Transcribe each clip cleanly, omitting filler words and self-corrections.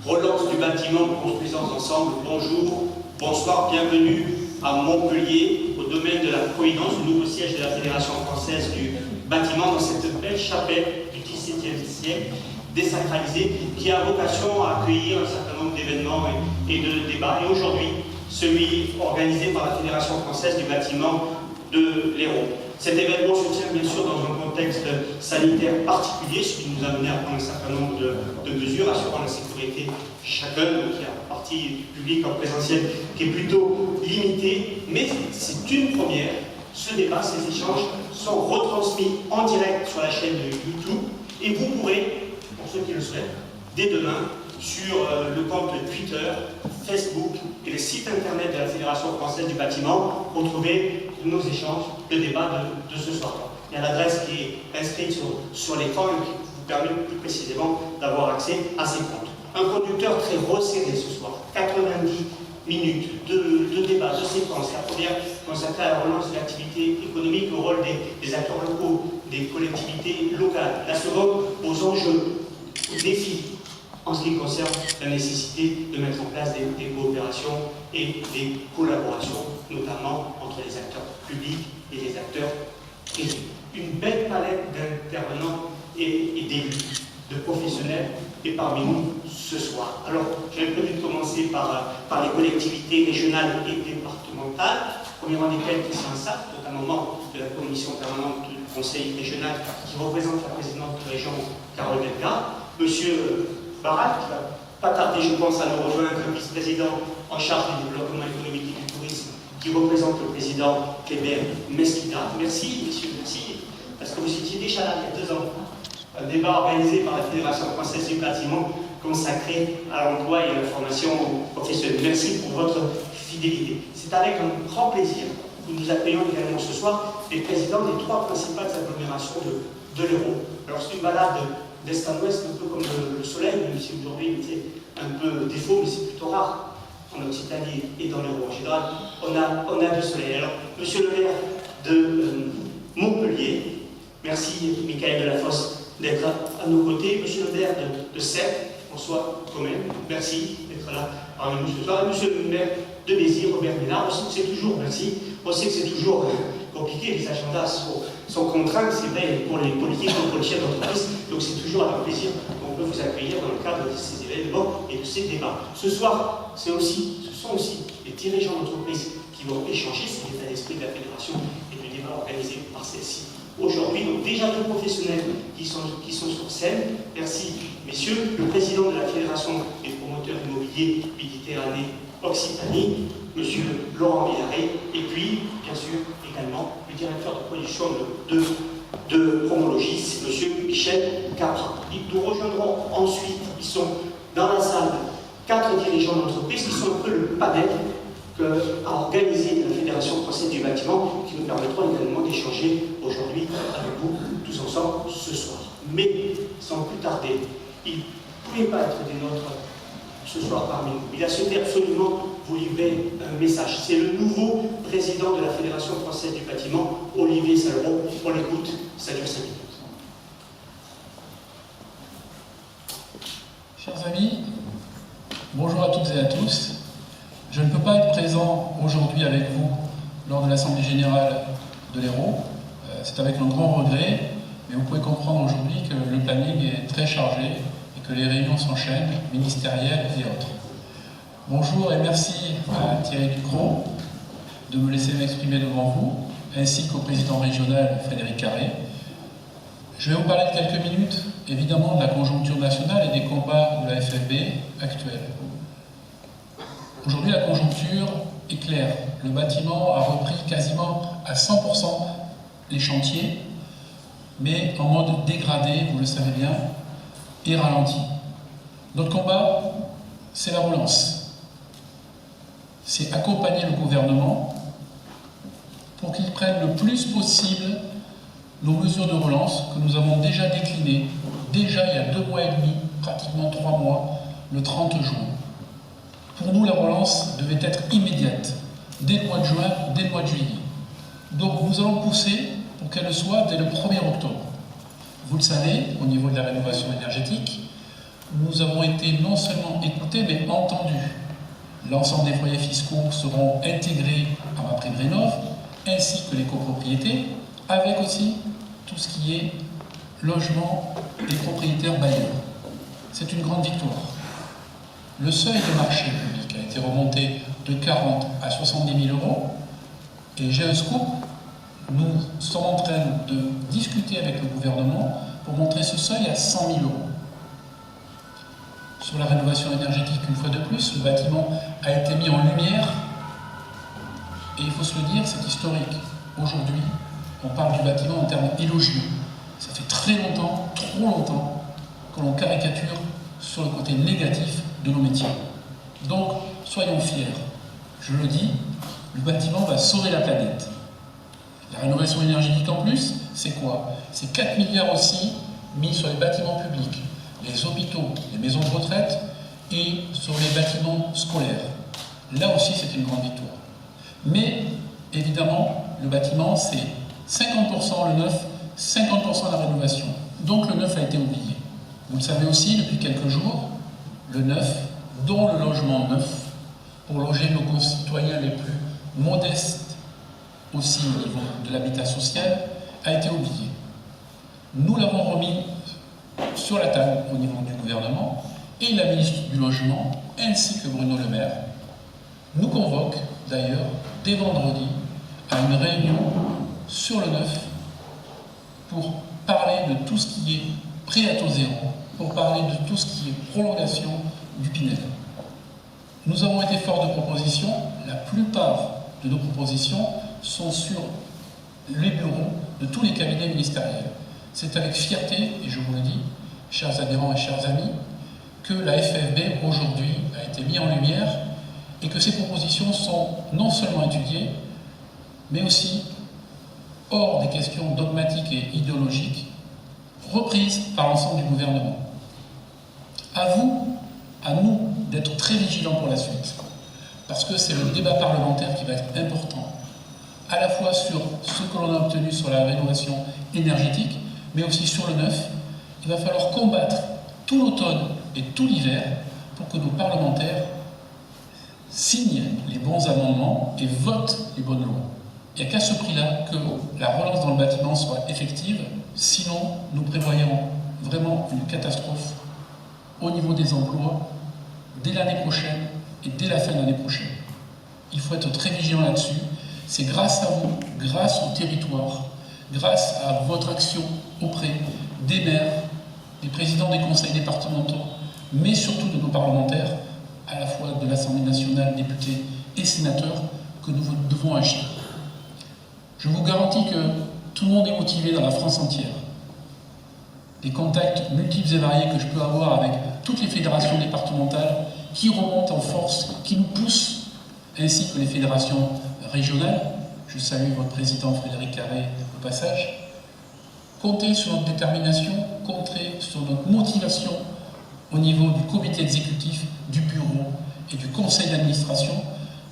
relance du bâtiment Construisons ensemble. Bonjour, bonsoir, bienvenue à Montpellier, au domaine de la Providence, le nouveau siège de la Fédération française du bâtiment, dans cette belle chapelle du XVIIe siècle, désacralisée, qui a vocation à accueillir un certain nombre d'événements et de débats. Et aujourd'hui, celui organisé par la Fédération française du bâtiment de l'Hérault. Cet événement se tient bien sûr dans un contexte sanitaire particulier, ce qui nous a amené à prendre un certain nombre de mesures assurant la sécurité chacun, donc il y a une partie publique en présentiel qui est plutôt limitée, mais c'est une première. Ce débat, ces échanges sont retransmis en direct sur la chaîne de YouTube et vous pourrez, pour ceux qui le souhaitent, dès demain, sur le compte Twitter, Facebook et le site internet de la Fédération française du bâtiment, retrouver nos échanges, le débat de ce soir. Il y a l'adresse qui est inscrite sur l'écran et qui vous permet plus précisément d'avoir accès à ces comptes. Un conducteur très resserré ce soir, 90 minutes de débat, de séquences. La première consacrée à la relance de l'activité économique, au rôle des acteurs locaux, des collectivités locales. La seconde, aux enjeux, aux défis en ce qui concerne la nécessité de mettre en place des coopérations et des collaborations, notamment entre les acteurs publics et les acteurs privés. Une belle palette d'intervenants et d'élus, de professionnels, et parmi nous ce soir. Alors, j'avais prévu de commencer par les collectivités régionales et départementales, premier rang desquelles qui sont en salle, notamment membre de la commission permanente du conseil régional qui représente la présidente de région Carole Delga, monsieur Barat, qui va pas tarder, je pense, à nous rejoindre, le vice-président en charge du développement économique et du tourisme, qui représente le président Kléber Mesquida. Merci, messieurs, merci, parce que vous étiez déjà là il y a 2 ans. Un débat organisé par la Fédération française du bâtiment consacré à l'emploi et à la formation professionnelle. Merci pour votre fidélité. C'est avec un grand plaisir que nous accueillons également ce soir les présidents des 3 principales agglomérations de l'Hérault. Alors c'est une balade d'est à ouest, un peu comme le soleil, même si aujourd'hui il fait un peu défaut, mais c'est plutôt rare en Occitanie et dans l'Hérault. En général, on a du soleil. Alors, monsieur le maire de Montpellier, merci Michael Delafosse d'être à nos côtés, monsieur le maire de Sèvres, François Comène, merci d'être là parmi nous ce soir, et monsieur le maire de Béziers, Robert Ménard, on sait que c'est toujours, merci, on sait que c'est toujours compliqué, les agendas sont contraints, c'est vrai pour les politiques comme pour les chefs d'entreprise, donc c'est toujours avec plaisir qu'on peut vous accueillir dans le cadre de ces événements et de ces débats. Ce soir, ce sont aussi les dirigeants d'entreprise qui vont échanger, c'est l'état d'esprit de la fédération et du débat organisé par celle-ci. Aujourd'hui, donc déjà 2 professionnels qui sont sur scène. Merci, messieurs. Le président de la Fédération des promoteurs immobiliers Méditerranée Occitanie, monsieur Laurent Villaret, et puis, bien sûr, également, le directeur de production de Promologie, c'est monsieur Michel Capra. Nous rejoindrons ensuite, ils sont dans la salle, 4 dirigeants d'entreprise qui sont un peu le panel à organiser de la Fédération française du bâtiment, qui nous permettront également d'échanger aujourd'hui avec vous tous ensemble ce soir. Mais sans plus tarder, il ne pouvait pas être des nôtres ce soir parmi nous. Il a souhaité absolument vous livrer un message. C'est le nouveau président de la Fédération française du bâtiment, Olivier Salleron. On l'écoute, ça dure 5 minutes. Chers amis, bonjour à toutes et à tous. Je ne peux pas être présent aujourd'hui avec vous lors de l'Assemblée Générale de l'Hérault. C'est avec un grand regret, mais vous pouvez comprendre aujourd'hui que le planning est très chargé et que les réunions s'enchaînent, ministérielles et autres. Bonjour et merci à Thierry Ducrot de me laisser m'exprimer devant vous, ainsi qu'au président régional Frédéric Carré. Je vais vous parler de quelques minutes, évidemment, de la conjoncture nationale et des combats de la FFB actuelle. Aujourd'hui, la conjoncture est claire. Le bâtiment a repris quasiment à 100% les chantiers, mais en mode dégradé, vous le savez bien, et ralenti. Notre combat, c'est la relance. C'est accompagner le gouvernement pour qu'il prenne le plus possible nos mesures de relance que nous avons déjà déclinées, déjà il y a 2 mois et demi, pratiquement 3 mois, le 30 juin. Pour nous, la relance devait être immédiate, dès le mois de juin, dès le mois de juillet. Donc nous allons pousser pour qu'elle soit dès le 1er octobre. Vous le savez, au niveau de la rénovation énergétique, nous avons été non seulement écoutés, mais entendus. L'ensemble des foyers fiscaux seront intégrés à MaPrimeRénov', ainsi que les copropriétés, avec aussi tout ce qui est logement des propriétaires bailleurs. C'est une grande victoire. Le seuil de marché public a été remonté de 40 à 70 000 euros. Et j'ai un scoop, nous sommes en train de discuter avec le gouvernement pour montrer ce seuil à 100 000 euros. Sur la rénovation énergétique, une fois de plus, le bâtiment a été mis en lumière. Et il faut se le dire, c'est historique. Aujourd'hui, on parle du bâtiment en termes élogieux. Ça fait très longtemps, trop longtemps, que l'on caricature sur le côté négatif de nos métiers. Donc, soyons fiers. Je le dis, le bâtiment va sauver la planète. La rénovation énergétique en plus, c'est quoi? C'est 4 milliards aussi mis sur les bâtiments publics, les hôpitaux, les maisons de retraite et sur les bâtiments scolaires. Là aussi, c'est une grande victoire. Mais, évidemment, le bâtiment, c'est 50% le neuf, 50% la rénovation. Donc le neuf a été oublié. Vous le savez aussi, depuis quelques jours, le neuf, dont le logement neuf, pour loger nos concitoyens les plus modestes, aussi au niveau de l'habitat social, a été oublié. Nous l'avons remis sur la table au niveau du gouvernement, et la ministre du Logement, ainsi que Bruno Le Maire, nous convoquent d'ailleurs dès vendredi à une réunion sur le neuf pour parler de tout ce qui est prêt à taux zéro, pour parler de tout ce qui est prolongation du Pinel. Nous avons été forts de propositions. La plupart de nos propositions sont sur les bureaux de tous les cabinets ministériels. C'est avec fierté, et je vous le dis, chers adhérents et chers amis, que la FFB aujourd'hui a été mise en lumière et que ces propositions sont non seulement étudiées, mais aussi hors des questions dogmatiques et idéologiques, reprises par l'ensemble du gouvernement. À vous, à nous, d'être très vigilants pour la suite, parce que c'est le débat parlementaire qui va être important, à la fois sur ce que l'on a obtenu sur la rénovation énergétique, mais aussi sur le neuf. Il va falloir combattre tout l'automne et tout l'hiver pour que nos parlementaires signent les bons amendements et votent les bonnes lois. Il n'y a qu'à ce prix-là que la relance dans le bâtiment soit effective, sinon nous prévoyons vraiment une catastrophe au niveau des emplois dès l'année prochaine et dès la fin de l'année prochaine. Il faut être très vigilant là-dessus. C'est grâce à vous, grâce au territoire, grâce à votre action auprès des maires, des présidents des conseils départementaux, mais surtout de nos parlementaires, à la fois de l'Assemblée nationale, députés et sénateurs, que nous devons agir. Je vous garantis que tout le monde est motivé dans la France entière. Des contacts multiples et variés que je peux avoir avec toutes les fédérations départementales qui remontent en force, qui nous poussent, ainsi que les fédérations régionales. Je salue votre président Frédéric Carré au passage. Comptez sur notre détermination, comptez sur notre motivation au niveau du comité exécutif, du bureau et du conseil d'administration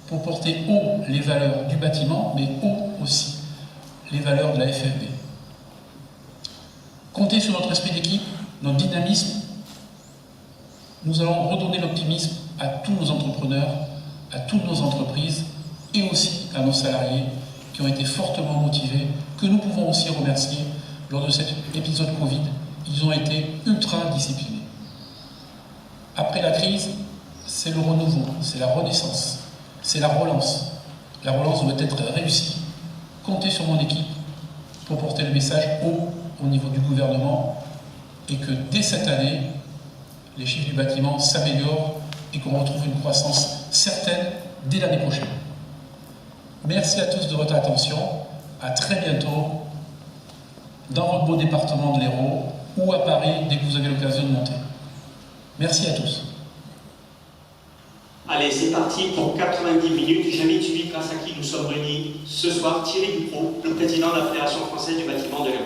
pour porter haut les valeurs du bâtiment, mais haut aussi les valeurs de la FFB. Comptez sur notre esprit d'équipe, notre dynamisme. Nous allons redonner l'optimisme à tous nos entrepreneurs, à toutes nos entreprises et aussi à nos salariés qui ont été fortement motivés, que nous pouvons aussi remercier lors de cet épisode Covid. Ils ont été ultra disciplinés. Après la crise, c'est le renouveau, c'est la renaissance, c'est la relance. La relance doit être réussie. Comptez sur mon équipe pour porter le message haut au niveau du gouvernement et que dès cette année, les chiffres du bâtiment s'améliorent et qu'on retrouve une croissance certaine dès l'année prochaine. Merci à tous de votre attention. À très bientôt dans votre beau département de l'Hérault ou à Paris dès que vous avez l'occasion de monter. Merci à tous. Allez, c'est parti pour 90 minutes. J'invite celui grâce à qui nous sommes réunis ce soir, Thierry Dupont, le président de la Fédération française du bâtiment de l'Hérault.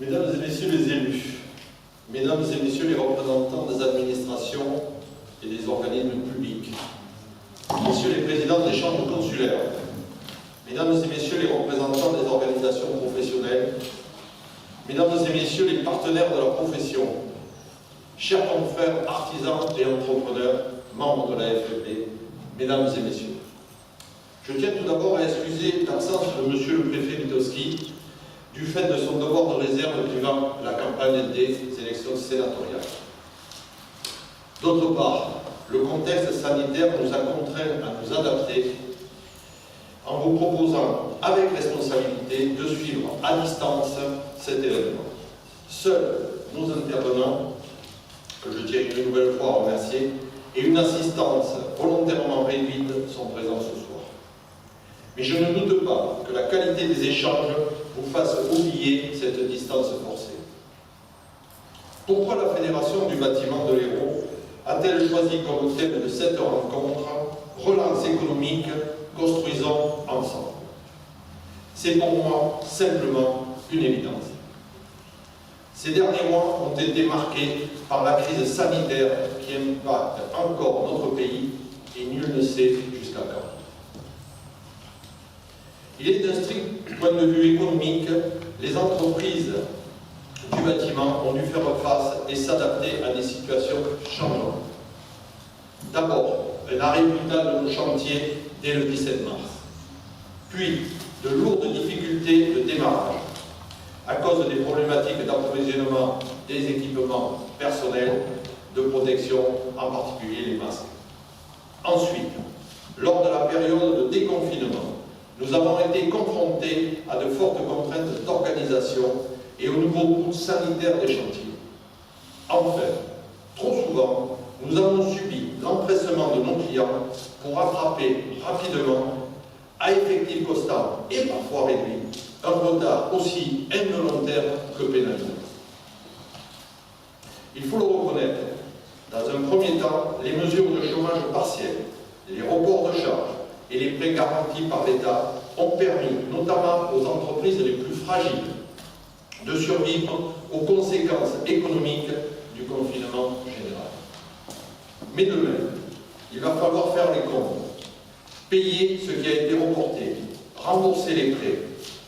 Mesdames et messieurs les élus, mesdames et messieurs les représentants des administrations et des organismes publics, messieurs les présidents des chambres consulaires, mesdames et messieurs les représentants des organisations professionnelles Mesdames et messieurs les partenaires de la profession, chers confrères artisans et entrepreneurs, membres de la FFB, mesdames et messieurs, je tiens tout d'abord à excuser l'absence de monsieur le préfet Witowski du fait de son devoir de réserve durant la campagne des élections sénatoriales. D'autre part, le contexte sanitaire nous a contraints à nous adapter en vous proposant, avec responsabilité, de suivre à distance cet événement. Seuls nos intervenants, que je tiens une nouvelle fois à remercier, et une assistance volontairement réduite sont présents ce soir. Mais je ne doute pas que la qualité des échanges vous fasse oublier cette distance forcée. Pourquoi la Fédération du bâtiment de l'Hérault a-t-elle choisi comme thème de cette rencontre « Relance économique, construisons ensemble ». C'est pour moi simplement une évidence. Ces derniers mois ont été marqués par la crise sanitaire qui impacte encore notre pays et nul ne sait jusqu'à quand. Il est d'un strict point de vue économique, les entreprises du bâtiment ont dû faire face et s'adapter à des situations changeantes. D'abord, un arrêt brutal de nos chantiers dès le 17 mars. Puis, de lourdes difficultés de démarrage à cause des problématiques d'approvisionnement des équipements personnels de protection, en particulier les masques. Ensuite, lors de la période de déconfinement, nous avons été confrontés à de fortes contraintes d'organisation et au nouveau coût sanitaire des chantiers. Enfin, trop souvent, nous avons subi l'empressement de nos clients pour rattraper rapidement, à effectif constant et parfois réduit, un retard aussi involontaire que pénalisant. Il faut le reconnaître, dans un premier temps, les mesures de chômage partiel, les reports de charges et les prêts garantis par l'État ont permis, notamment aux entreprises les plus fragiles, de survivre aux conséquences économiques du confinement général. Mais demain, il va falloir faire les comptes, payer ce qui a été reporté, rembourser les prêts.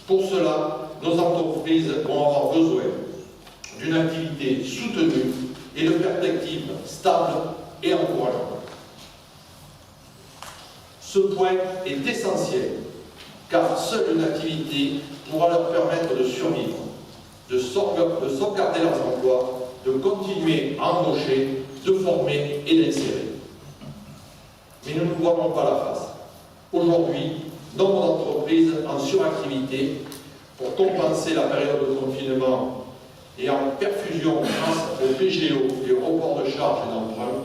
Pour cela, nos entreprises vont avoir besoin d'une activité soutenue et de perspectives stables et encourageantes. Ce point est essentiel, car seule une activité pourra leur permettre de survivre, de sauvegarder leurs emplois, de continuer à embaucher, de former et d'insérer. Mais nous ne nous voilons pas la face. Aujourd'hui, nombre d'entreprises en suractivité pour compenser la période de confinement et en perfusion grâce au PGO et au report de charges et d'emprunts.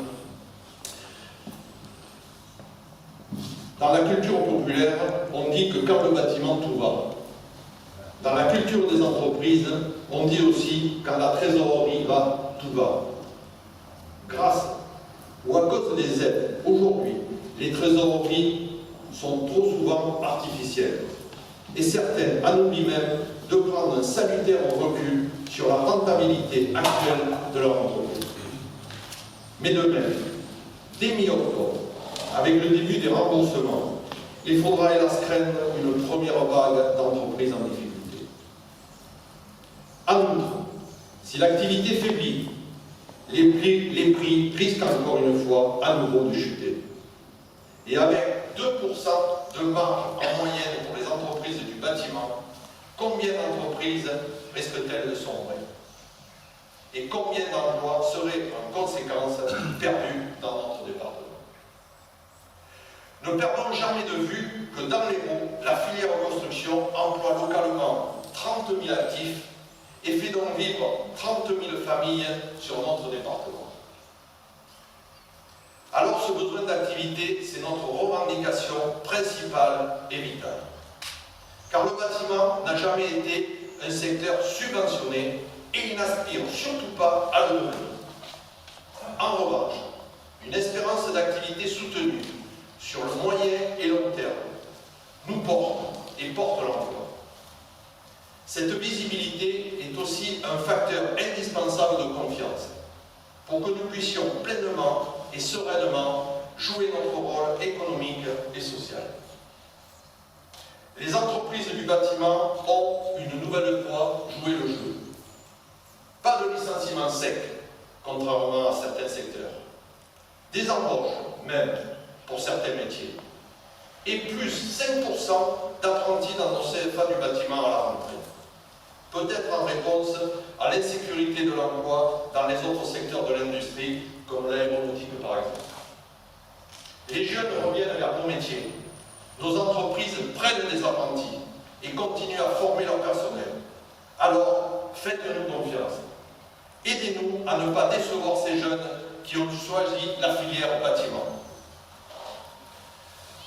Dans la culture populaire, on dit que quand le bâtiment, tout va. Dans la culture des entreprises, on dit aussi quand la trésorerie va, tout va. Grâce ou à cause des aides, aujourd'hui, les trésoreries sont trop souvent artificielles. Et certaines anoblisent même de prendre un salutaire recul sur la rentabilité actuelle de leur entreprise. Mais de même, dès mi-octobre, avec le début des remboursements, il faudra hélas craindre une première vague d'entreprises en difficulté. En outre, si l'activité faiblit, les prix risquent encore une fois à nouveau de chuter. Et avec 2% de marge en moyenne pour les entreprises du bâtiment, combien d'entreprises risquent-elles de sombrer? Et combien d'emplois seraient en conséquence perdus dans notre département? Ne perdons jamais de vue que dans l'Hérault, la filière construction emploie localement 30 000 actifs et fait donc vivre 30 000 familles sur notre département. Alors ce besoin d'activité, c'est notre revendication principale et vitale. Car le bâtiment n'a jamais été un secteur subventionné et il n'aspire surtout pas à le devenir. En revanche, une espérance d'activité soutenue sur le moyen et long terme nous porte et porte l'emploi. Cette visibilité est aussi un facteur indispensable de confiance pour que nous puissions pleinement et sereinement jouer notre rôle économique et social. Les entreprises du bâtiment ont une nouvelle fois joué le jeu. Pas de licenciement sec, contrairement à certains secteurs. Des embauches, même, pour certains métiers. Et plus 5% d'apprentis dans nos CFA du bâtiment à la rentrée. Peut-être en réponse à l'insécurité de l'emploi dans les autres secteurs de l'industrie, comme l'aéronautique par exemple. Les jeunes reviennent vers nos métiers. Nos entreprises prennent des apprentis et continuent à former leur personnel. Alors, faites-nous confiance. Aidez-nous à ne pas décevoir ces jeunes qui ont choisi la filière bâtiment.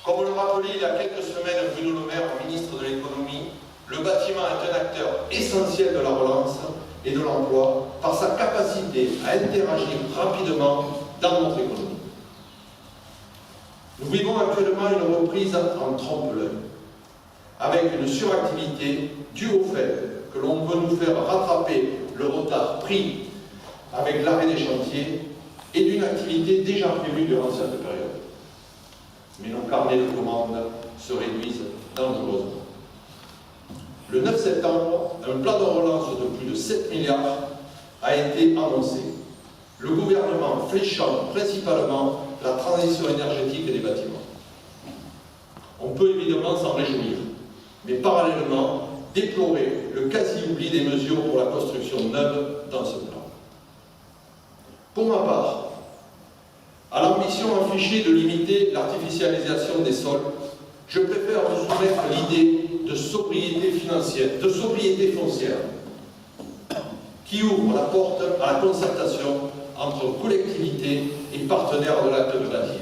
Comme le rappelait il y a quelques semaines Bruno Le Maire, ministre de l'économie, le bâtiment est un acteur essentiel de la relance et de l'emploi par sa capacité à interagir rapidement dans notre économie. Nous vivons actuellement une reprise en trompe-l'œil, avec une suractivité due au fait que l'on veut nous faire rattraper le retard pris avec l'arrêt des chantiers et d'une activité déjà prévue durant cette période. Mais nos carnets de commandes se réduisent dangereusement. Le 9 septembre, un plan de relance de plus de 7 milliards a été annoncé. Le gouvernement fléchant principalement la transition énergétique des bâtiments. On peut évidemment s'en réjouir, mais parallèlement déplorer le quasi-oubli des mesures pour la construction neuve dans ce plan. Pour ma part, à l'ambition affichée de limiter l'artificialisation des sols, je préfère vous soumettre l'idée de sobriété financière, de sobriété foncière, qui ouvre la porte à la concertation entre collectivités et partenaires de l'acte de bâtir.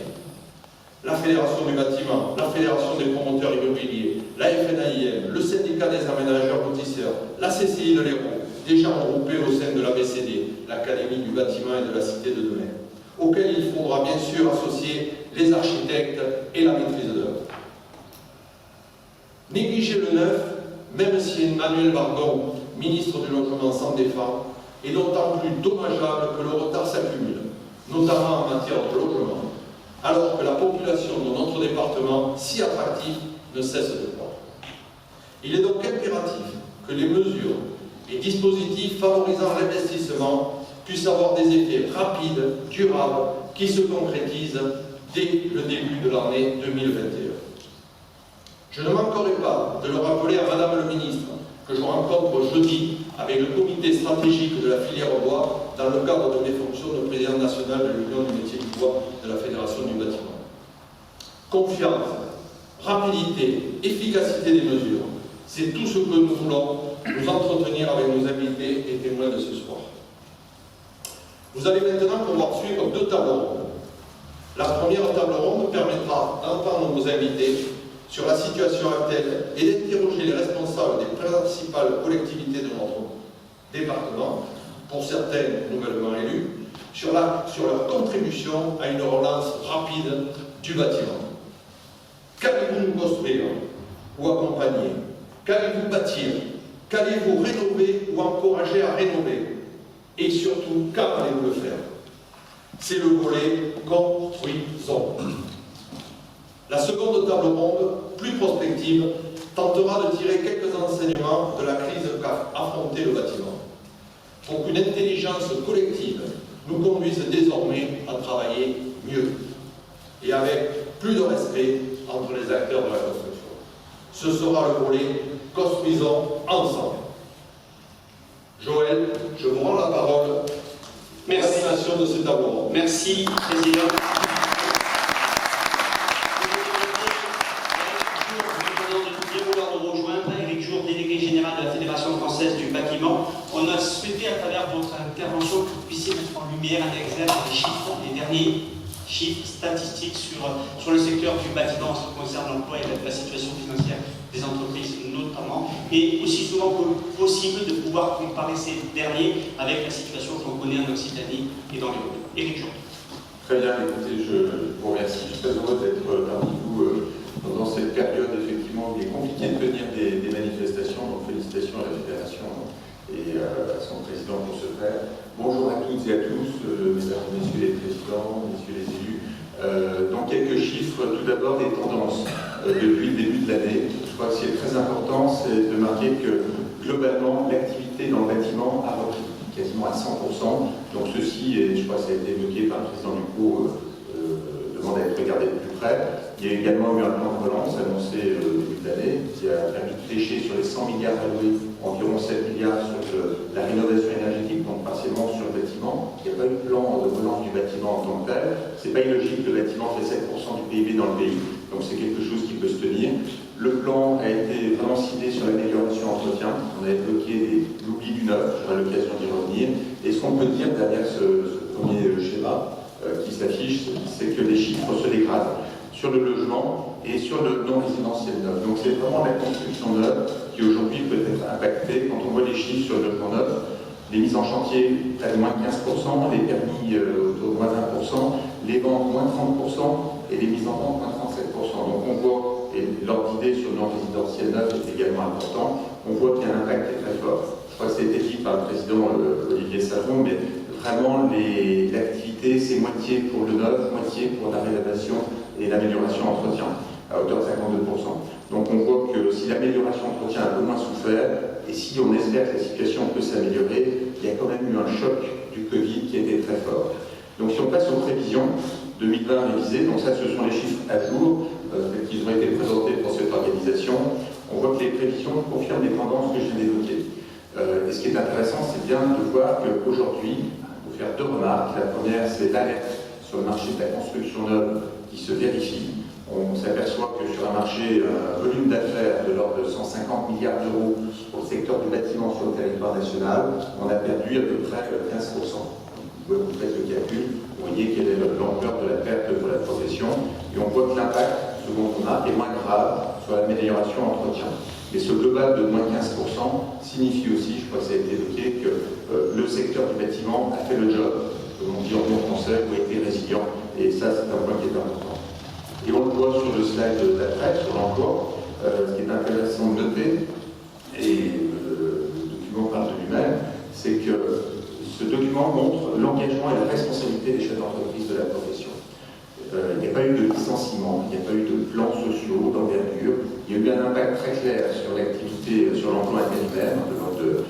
La Fédération du bâtiment, la Fédération des promoteurs immobiliers, la FNAIM, le syndicat des aménageurs lotisseurs, la CCI de l'Hérault, déjà regroupés au sein de l'ABCD, l'Académie du bâtiment et de la Cité de demain, auquel il faudra bien sûr associer les architectes et la maîtrise d'œuvre. Négliger le neuf, même si Emmanuel Vargon, ministre du Logement, s'en défend, est d'autant plus dommageable que le retard s'accumule, notamment en matière de logement, alors que la population de notre département, si attractif, ne cesse de croître. Il est donc impératif que les mesures et dispositifs favorisant l'investissement puissent avoir des effets rapides, durables, qui se concrétisent dès le début de l'année 2021. Je ne manquerai pas de le rappeler à Madame le ministre, que je rencontre jeudi avec le comité stratégique de la filière bois dans le cadre de mes fonctions de président national de l'Union du métier du bois de la Fédération du bâtiment. Confiance, rapidité, efficacité des mesures, c'est tout ce que nous voulons nous entretenir avec nos invités et témoins de ce soir. Vous allez maintenant pouvoir suivre 2 tables rondes. La première table ronde permettra d'entendre nos invités sur la situation actuelle et d'interroger les responsables des principales collectivités de notre département, pour certains nouvellement élus, sur leur contribution à une relance rapide du bâtiment. Qu'allez-vous nous construire ou accompagner? Qu'allez-vous bâtir? Qu'allez-vous rénover ou encourager à rénover? Et surtout, quand allez-vous le faire? C'est le volet construisons. La seconde table ronde, plus prospective, tentera de tirer quelques enseignements de la crise qu'a affronté le bâtiment, pour qu'une intelligence collective nous conduise désormais à travailler mieux et avec plus de respect entre les acteurs de la construction. Ce sera le volet « Construisons ensemble ». Joël, je vous rends la parole. Merci. L'animation de ce table ronde. Merci, Président. Délégué général de la Fédération française du bâtiment, on a souhaité à travers votre intervention que vous puissiez mettre en lumière un exercice des chiffres, les derniers chiffres statistiques sur le secteur du bâtiment en ce qui concerne l'emploi et la situation financière des entreprises notamment, et aussi souvent que possible de pouvoir comparer ces derniers avec la situation qu'on connaît en Occitanie et dans les Hauts. Éric Jean. Très bien, écoutez, je vous remercie. Je suis très heureux d'être parmi vous dans cette période effectivement où il est compliqué de tenir des manifestations. Donc félicitations à la Fédération et à son président pour ce faire. Bonjour à toutes et à tous, mesdames et messieurs les présidents, messieurs les élus. Donc quelques chiffres, tout d'abord des tendances depuis le début de l'année. Je crois que ce qui est très important, c'est de marquer que globalement l'activité dans le bâtiment a repris. quasiment à 100%. Donc ceci, et je crois que ça a été évoqué par le président Ducrot, demande à être regardé de plus près. Il y a également eu un plan de relance annoncé au début de l'année qui a permis de flécher sur les 100 milliards alloués environ 7 milliards sur la rénovation énergétique, donc partiellement sur le bâtiment. Il n'y a pas eu de plan de relance du bâtiment en tant que tel. C'est pas illogique, le bâtiment fait 7% du PIB dans le pays, donc c'est quelque chose qui peut se tenir. Le plan a été vraiment ciblé sur l'amélioration entretien. On a évoqué l'oubli du neuf, j'aurai l'occasion d'y revenir. Et ce qu'on peut dire derrière ce premier schéma qui s'affiche, c'est que les chiffres se dégradent sur le logement et sur le non-résidentiel neuf. Donc c'est vraiment la construction neuve qui aujourd'hui peut être impactée. Quand on voit les chiffres sur le logement neuf, les mises en chantier près de moins 15%, les permis autour de moins 20%, les ventes moins 30% et les mises en vente moins 37%. Donc on voit, et l'ordre d'idée sur le non-résidentiel neuf est également important, on voit qu'il y a un impact qui est très fort. Je crois que ça a été dit par le président Olivier Savon, mais vraiment l'activité c'est moitié pour le neuf, moitié pour la rénovation et l'amélioration entretien, à hauteur de 52%. Donc on voit que si l'amélioration entretien a un peu moins souffert, et si on espère que la situation peut s'améliorer, il y a quand même eu un choc du Covid qui a été très fort. Donc si on passe aux prévisions, 2020 révisées, donc ça ce sont les chiffres à jour, qui ont été présentés pour cette organisation, on voit que les prévisions confirment les tendances que je viens d'évoquer. Et ce qui est intéressant, c'est bien de voir qu'aujourd'hui, il faut faire deux remarques. La première, c'est l'alerte sur le marché de la construction neuve qui se vérifie. On s'aperçoit que sur un marché, un volume d'affaires de l'ordre de 150 milliards d'euros pour le secteur du bâtiment sur le territoire national, on a perdu à peu près 15%. Vous faites le calcul, vous voyez quelle est l'ampleur de la perte pour la profession, et on voit que l'impact, ce dont on a, est moins grave sur l'amélioration entretien. Mais ce global de moins 15% signifie aussi, je crois que ça a été évoqué, que le secteur du bâtiment a fait le job, comme on dit en bon français, ou a été résilient, et ça c'est un point qui est important. Et on le voit sur le slide d'après, sur l'emploi, ce qui est intéressant de noter, et le document parle de lui-même, c'est que ce document montre l'engagement et la responsabilité des chefs d'entreprise de la profession. Il n'y a pas eu de licenciement, il n'y a pas eu de plans sociaux d'envergure, il y a eu un impact très clair sur l'activité, sur l'emploi intérimaire, de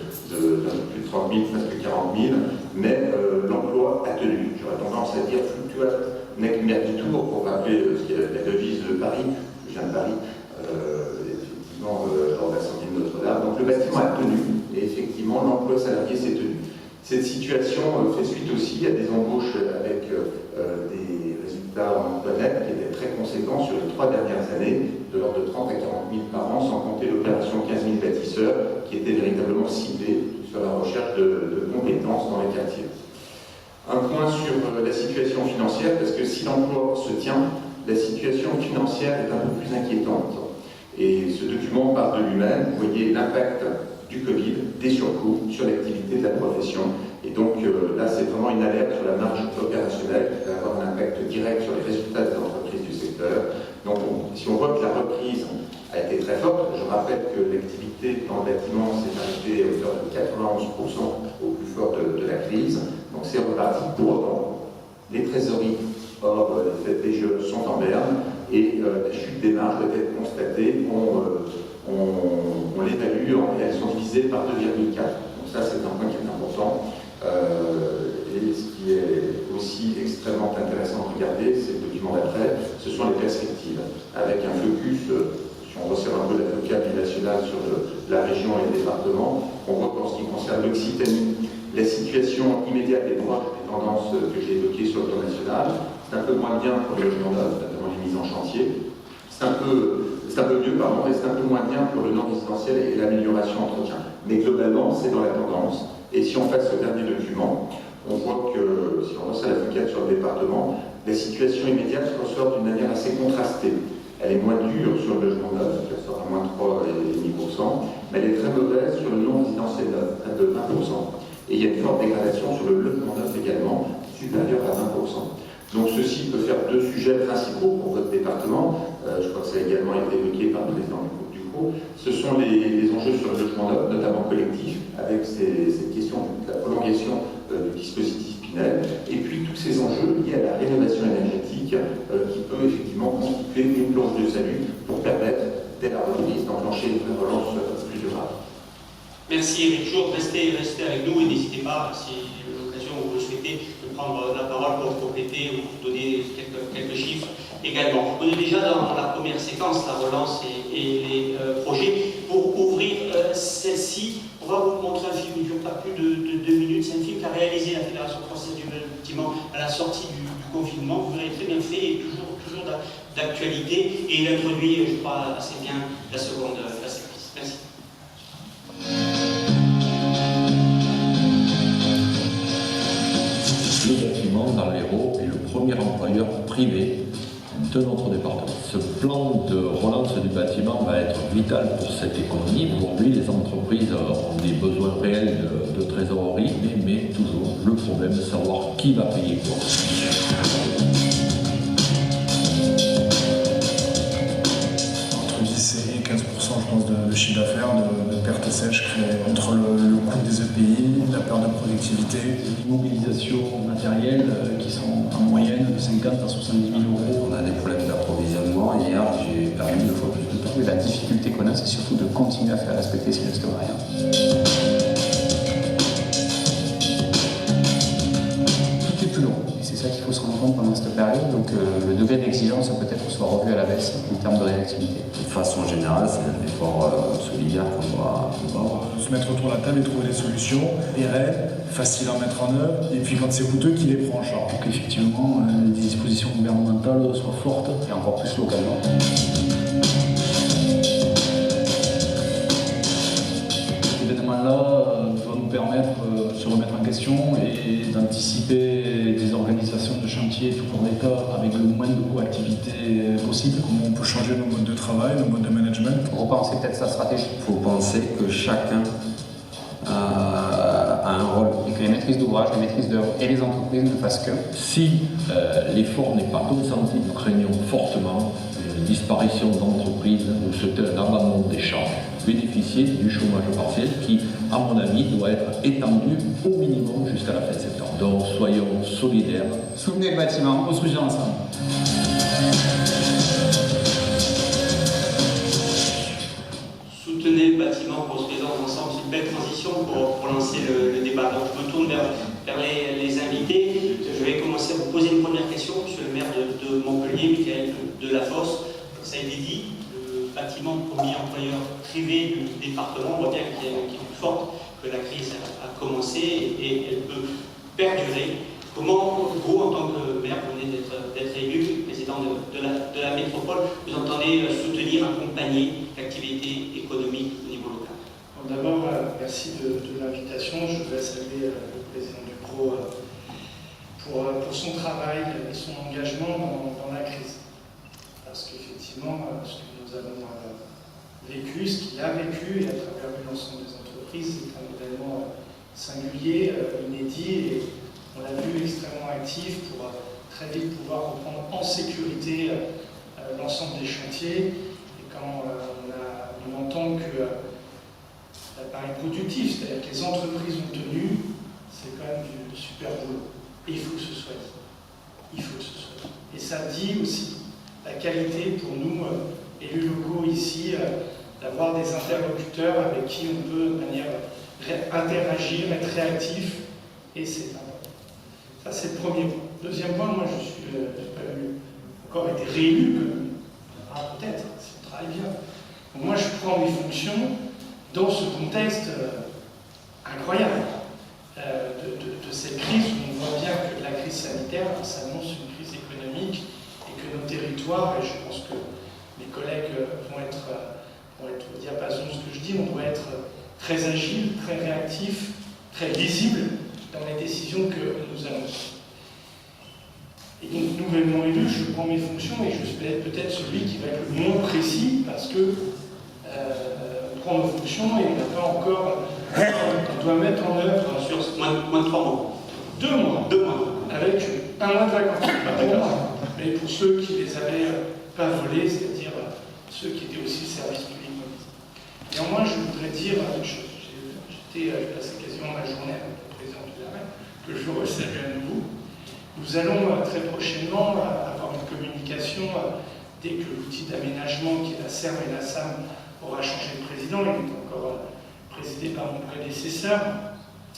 plus de 30 000, presque 40 000, mais l'emploi a tenu. J'aurais tendance à dire fluctuate nec mergitur, pour rappeler la devise de Paris, je viens de Paris, effectivement, lors de l'incendie de Notre-Dame. Donc le bâtiment a tenu, et effectivement, l'emploi salarié s'est tenu. Cette situation fait suite aussi à des embauches avec des résultats en emploi net qui étaient très conséquents sur les 3 dernières années, de l'ordre de 30 à 40 000 par an, sans compter l'opération 15 000 bâtisseurs, qui était véritablement ciblée sur la recherche de compétences dans les quartiers. Un point sur la situation financière, parce que si l'emploi se tient, la situation financière est un peu plus inquiétante. Et ce document parle de lui-même, vous voyez l'impact du Covid, des surcoûts sur l'activité de la profession. Et donc là, c'est vraiment une alerte sur la marge opérationnelle qui va avoir un impact direct sur les résultats des entreprises du secteur. Donc si on voit que la reprise a été très forte, je rappelle que l'activité dans le bâtiment s'est arrêtée à hauteur de 91% au plus fort de la crise. Donc c'est reparti. Pour autant, les trésoreries hors les PGE sont en berne et la chute des marges doit être constatée. On l'évalue et elles sont divisées par 2,4. Donc ça, c'est un point qui est important. Et ce qui est aussi extrêmement intéressant à regarder, c'est le document d'après, ce sont les perspectives, avec un focus, si on resserre un peu la focale nationale sur la région et le département, on voit qu'en ce qui concerne l'Occitanie, la situation immédiate est proche des tendances que j'ai évoquées sur le plan national. C'est un peu moins bien pour le logement neuf, notamment les mises en chantier. C'est un peu mieux, pardon, et c'est un peu moins bien pour le non-résidentiel et l'amélioration entretien. Mais globalement, c'est dans la tendance. Et si on passe au dernier document, on voit que, si on resserre la focale sur le département, la situation immédiate ressort d'une manière assez contrastée. Elle est moins dure sur le logement neuf, qui ressort à moins 3,5%, mais elle est très mauvaise sur le non-résidentiel neuf, près de 1%. Et il y a une forte dégradation sur le logement neuf également, supérieure à 20%. Donc ceci peut faire 2 sujets principaux pour votre département. Je crois que ça a également été évoqué par le président du groupe. Ce sont les enjeux sur le logement neuf, notamment collectif, avec cette question de la prolongation du dispositif Pinel, et puis tous ces enjeux liés à la rénovation énergétique qui peut effectivement constituer une planche de salut pour permettre, dès la reprise, d'enclencher une relance plus durable. Merci Eric Jour, restez avec nous et n'hésitez pas, si l'occasion vous le souhaitez, de prendre la parole pour compléter ou donner quelques chiffres également. On est déjà dans la première séquence, la relance et les projets. Pour ouvrir celle-ci, on va vous montrer un film qui ne dure pas plus de 2 minutes. C'est un film qu'a réalisé la Fédération française du bâtiment à la sortie du confinement. Vous verrez, très bien fait et toujours d'actualité. Et il introduit, je crois, assez bien la seconde séquence. Merci. Le bâtiment dans l'Hérault est le premier employeur privé de notre département. Ce plan de relance du bâtiment va être vital pour cette économie. Aujourd'hui, les entreprises ont des besoins réels de trésorerie, mais toujours le problème de savoir qui va payer quoi. Entre 10 et 15%, je pense, de chiffre d'affaires, de pertes sèches créées entre le coût des EPI, la perte de productivité. L'immobilisation matérielle qui sont en moyenne de 50 à 70 000 euros. On a des problèmes d'approvisionnement. Hier, j'ai perdu 2 fois plus de temps. Et la difficulté qu'on a, c'est surtout de continuer à faire respecter ces gestes barrières. Tout est plus long. Et c'est ça qu'il faut se rendre compte pendant cette période. Donc le degré d'exigence peut-être soit revu à la baisse en termes de réactivité. De façon générale, c'est un effort solidaire qu'on doit avoir. Se mettre autour de la table et trouver des solutions pérennes, faciles à mettre en œuvre, et puis quand c'est coûteux, qui les prend en charge. Pour qu'effectivement, les dispositions gouvernementales soient fortes et encore plus localement. Cet événement-là doit nous permettre de se remettre en question et d'anticiper des organisations de chantier tout pour l'État avec le moins de coactivité possible. Comment on peut changer nos modes de travail, nos modes de management. Pour repenser peut-être sa stratégie. Il faut penser que chacun a un rôle. Et que les maîtrises d'ouvrage, les maîtrises d'œuvre et les entreprises ne fassent que. Si l'effort n'est pas consenti, nous craignons fortement une disparition d'entreprises ou un abandon des charges. Bénéficier du chômage partiel qui, à mon avis, doit être étendu au minimum jusqu'à la fin septembre. Donc soyons solidaires. Soutenez le bâtiment, construisons ensemble. Soutenez le bâtiment, construisons ensemble. C'est une belle transition pour lancer le débat. Donc je me tourne vers les invités. Je vais commencer à vous poser une première question. Monsieur le maire de Montpellier, Michael Delafosse, ça a été dit, le bâtiment premier employeur privé du département, on voit bien qu'il y a une inquiétude forte, que la crise a commencé et elle peut perdurer. Comment vous, en tant que maire, vous venez d'être élu président de la métropole, vous entendez soutenir, accompagner l'activité économique au niveau local? D'abord, merci de l'invitation. Je voudrais saluer le président Ducrot pour son travail et son engagement dans la crise. Parce qu'effectivement, ce que nous avons vécu, ce qu'il a vécu et à travers l'ensemble des entreprises, c'est un événement singulier, inédit, et on l'a vu extrêmement actif pour très vite pouvoir reprendre en sécurité l'ensemble des chantiers. Et quand on entend que l'appareil productif, c'est-à-dire que les entreprises ont tenu, c'est quand même du super boulot. Et il faut que ce soit dit. Il faut que ce soit dit. Et ça dit aussi la qualité pour nous, élus locaux ici, d'avoir des interlocuteurs avec qui on peut de manière interagir, être réactif, et c'est important. Ça, c'est le premier point. Deuxième point, moi, je n'ai pas encore été réélu, peut-être, si on travaille bien. Donc, moi, je prends mes fonctions dans ce contexte incroyable de cette crise, où on voit bien que la crise sanitaire s'annonce une crise économique, et que nos territoires, et je pense que mes collègues vont être au diapason de ce que je dis, on doit être très agile, très réactif, très visible dans les décisions que nous allons prendre. Et donc, nouvellement élu, je prends mes fonctions et je suis peut-être celui qui va être le moins précis parce que on prend nos fonctions et on n'a pas encore. On doit mettre en œuvre. Sur moins de 3 mois. 2 mois. 2 mois. Avec 1 mois de vacances. Pas pour moi, mais pour ceux qui les avaient pas volés, c'est-à-dire ceux qui étaient aussi service public mobilisés. Néanmoins, je voudrais dire une chose. J'ai passé quasiment la journée avec le président de la REM, que je veux saluer à nouveau. Nous allons très prochainement avoir une communication dès que l'outil d'aménagement qui est la SERM et la SAM aura changé de président. Il est encore présidé par mon prédécesseur,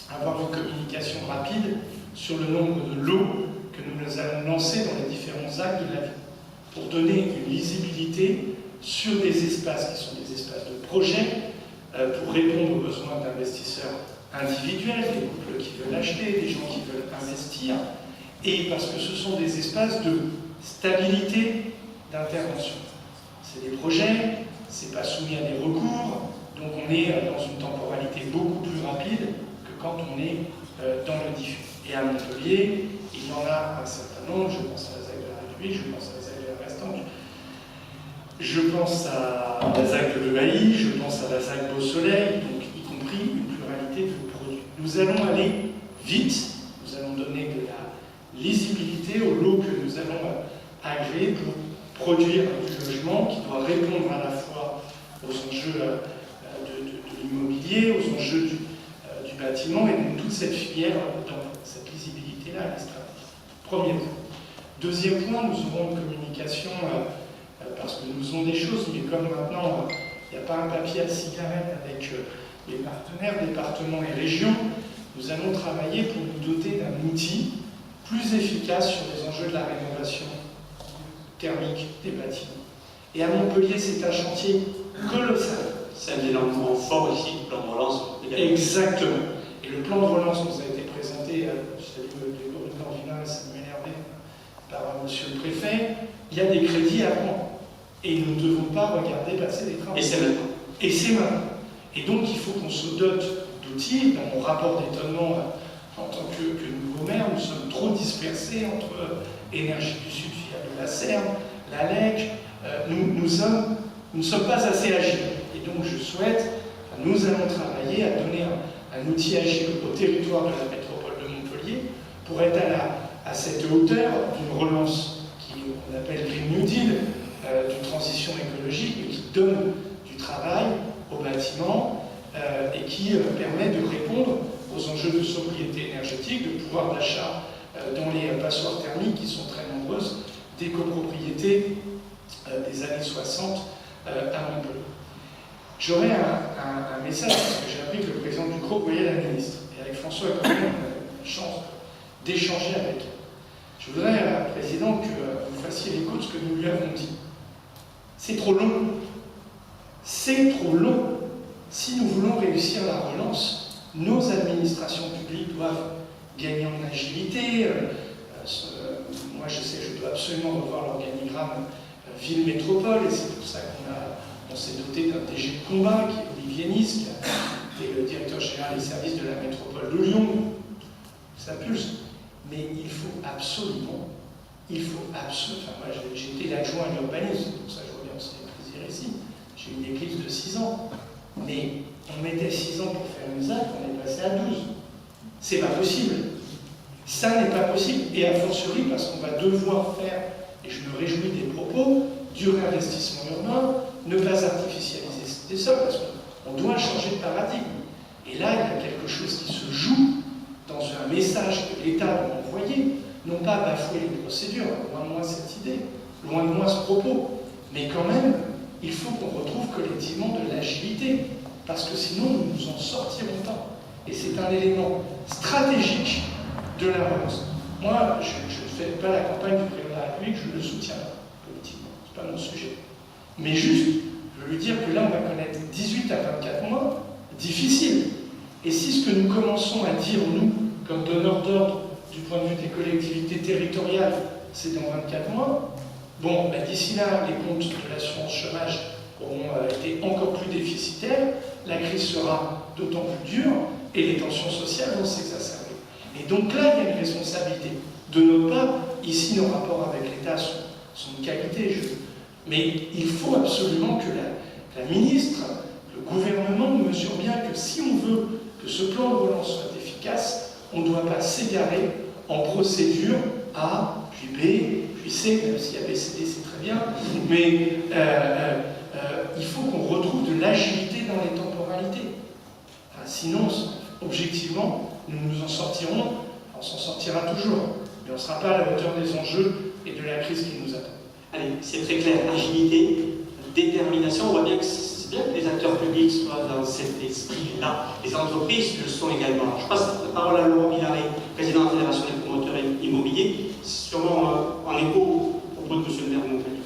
avoir une communication rapide sur le nombre de lots que nous allons lancer dans les différents actes de la vie, pour donner une lisibilité sur des espaces qui sont des espaces de projet, pour répondre aux besoins d'investisseurs individuels, des couples qui veulent acheter, des gens qui veulent investir, et parce que ce sont des espaces de stabilité d'intervention. C'est des projets, c'est pas soumis à des recours, donc on est dans une temporalité beaucoup plus rapide que quand on est dans le diffus. Et à Montpellier, il y en a un certain nombre, je pense à la ZAC de la République, je pense à la ZAC de la Restante, je pense à la ZAC de l'EAI, je pense à la ZAC Beau-Soleil, donc y compris une pluralité de produits. Nous allons aller vite, nous allons donner de la lisibilité au lot que nous allons agréer pour produire du logement qui doit répondre à la fois aux enjeux de l'immobilier, aux enjeux du bâtiment, et donc toute cette filière, dans cette lisibilité-là, elle est stratégique. Premier point. Deuxième point, nous aurons une communication, parce que nous faisons des choses, mais comme maintenant, il n'y a pas un papier à cigarette avec les partenaires, départements et régions, nous allons travailler pour nous doter d'un outil plus efficace sur les enjeux de la rénovation thermique des bâtiments. Et à Montpellier, c'est un chantier colossal. C'est un élément fort ici, le plan de relance. Exactement. Et le plan de relance nous a été présenté, je salue les coordinateurs, ça m'énervait, par monsieur le préfet. Il y a des crédits à prendre. Et nous ne devons pas regarder passer des travaux. Et c'est maintenant. Et c'est maintenant. Et donc, il faut qu'on se dote d'outils. Dans mon rapport d'étonnement, en tant que nouveau maire, nous sommes trop dispersés entre Énergie du Sud, de la CERN, la LEC. Nous ne sommes pas assez agiles. Et donc, je souhaite, nous allons travailler à donner un outil agile au territoire de la métropole de Montpellier pour être à cette hauteur d'une relance qu'on appelle Green New Deal, d'une transition écologique, mais qui donne du travail au bâtiment et qui permet de répondre aux enjeux de sobriété énergétique, de pouvoir d'achat dans les passoires thermiques qui sont très nombreuses, des copropriétés des années 60 à Montpellier. J'aurais un message, parce que j'ai appris que le président du groupe voyait la ministre, et avec François, quand même, on a eu la chance d'échanger avec elle. Je voudrais, Président, que vous fassiez l'écho de ce que nous lui avons dit. C'est trop long. C'est trop long. Si nous voulons réussir la relance, nos administrations publiques doivent gagner en agilité. Moi, je sais, je dois absolument revoir l'organigramme ville-métropole, et c'est pour ça qu'on s'est doté d'un DG de combat, qui est Olivier Nice, qui est le directeur général des services de la métropole de Lyon. Ça pulse. Mais il faut absolument, enfin moi j'ai été l'adjoint à l'urbanisme, c'est pour ça que je reviens au plaisir ici. J'ai une éclipse de 6 ans. Mais on mettait 6 ans pour faire une ZAC, on est passé à 12. C'est pas possible. Ça n'est pas possible. Et a fortiori parce qu'on va devoir faire, et je me réjouis des propos, du réinvestissement urbain, ne pas artificialiser des sols, parce qu'on doit changer de paradigme. Et là, il y a quelque chose qui se joue dans un message que l'État doit envoyer, non pas bafouer les procédures, loin de moi cette idée, loin de moi ce propos, mais quand même, il faut qu'on retrouve collectivement de l'agilité, parce que sinon nous nous en sortirons pas. Et c'est un élément stratégique de la relance. Moi, je ne fais pas la campagne du président de la République, je le soutiens politiquement, c'est pas mon sujet. Mais juste, je veux lui dire que là, on va connaître 18 à 24 mois difficiles. Et si ce que nous commençons à dire, nous, comme donneurs d'ordre du point de vue des collectivités territoriales, c'est dans 24 mois, bon, ben d'ici là, les comptes de l'assurance chômage auront été encore plus déficitaires, la crise sera d'autant plus dure, et les tensions sociales vont s'exacerber. Et donc là, il y a une responsabilité. De notre part, ici, nos rapports avec l'État sont de qualité, mais il faut absolument que la ministre, le gouvernement mesure bien que si on veut que ce plan de relance soit efficace, on ne doit pas s'égarer en procédure A, puis B, puis C, même si ABCD c'est très bien, mais il faut qu'on retrouve de l'agilité dans les temporalités. Enfin, sinon, objectivement, nous nous en sortirons, on s'en sortira toujours, mais on ne sera pas à la hauteur des enjeux et de la crise qui nous attend. Allez, c'est très clair, agilité, détermination, on voit bien que c'est bien que les acteurs acteurs publics soient dans cet esprit-là. Les entreprises le sont également. Alors, je passe la parole à Laurent Villaret, président de la Fédération des promoteurs immobiliers, sûrement en écho au propos de M. le maire de Montpellier.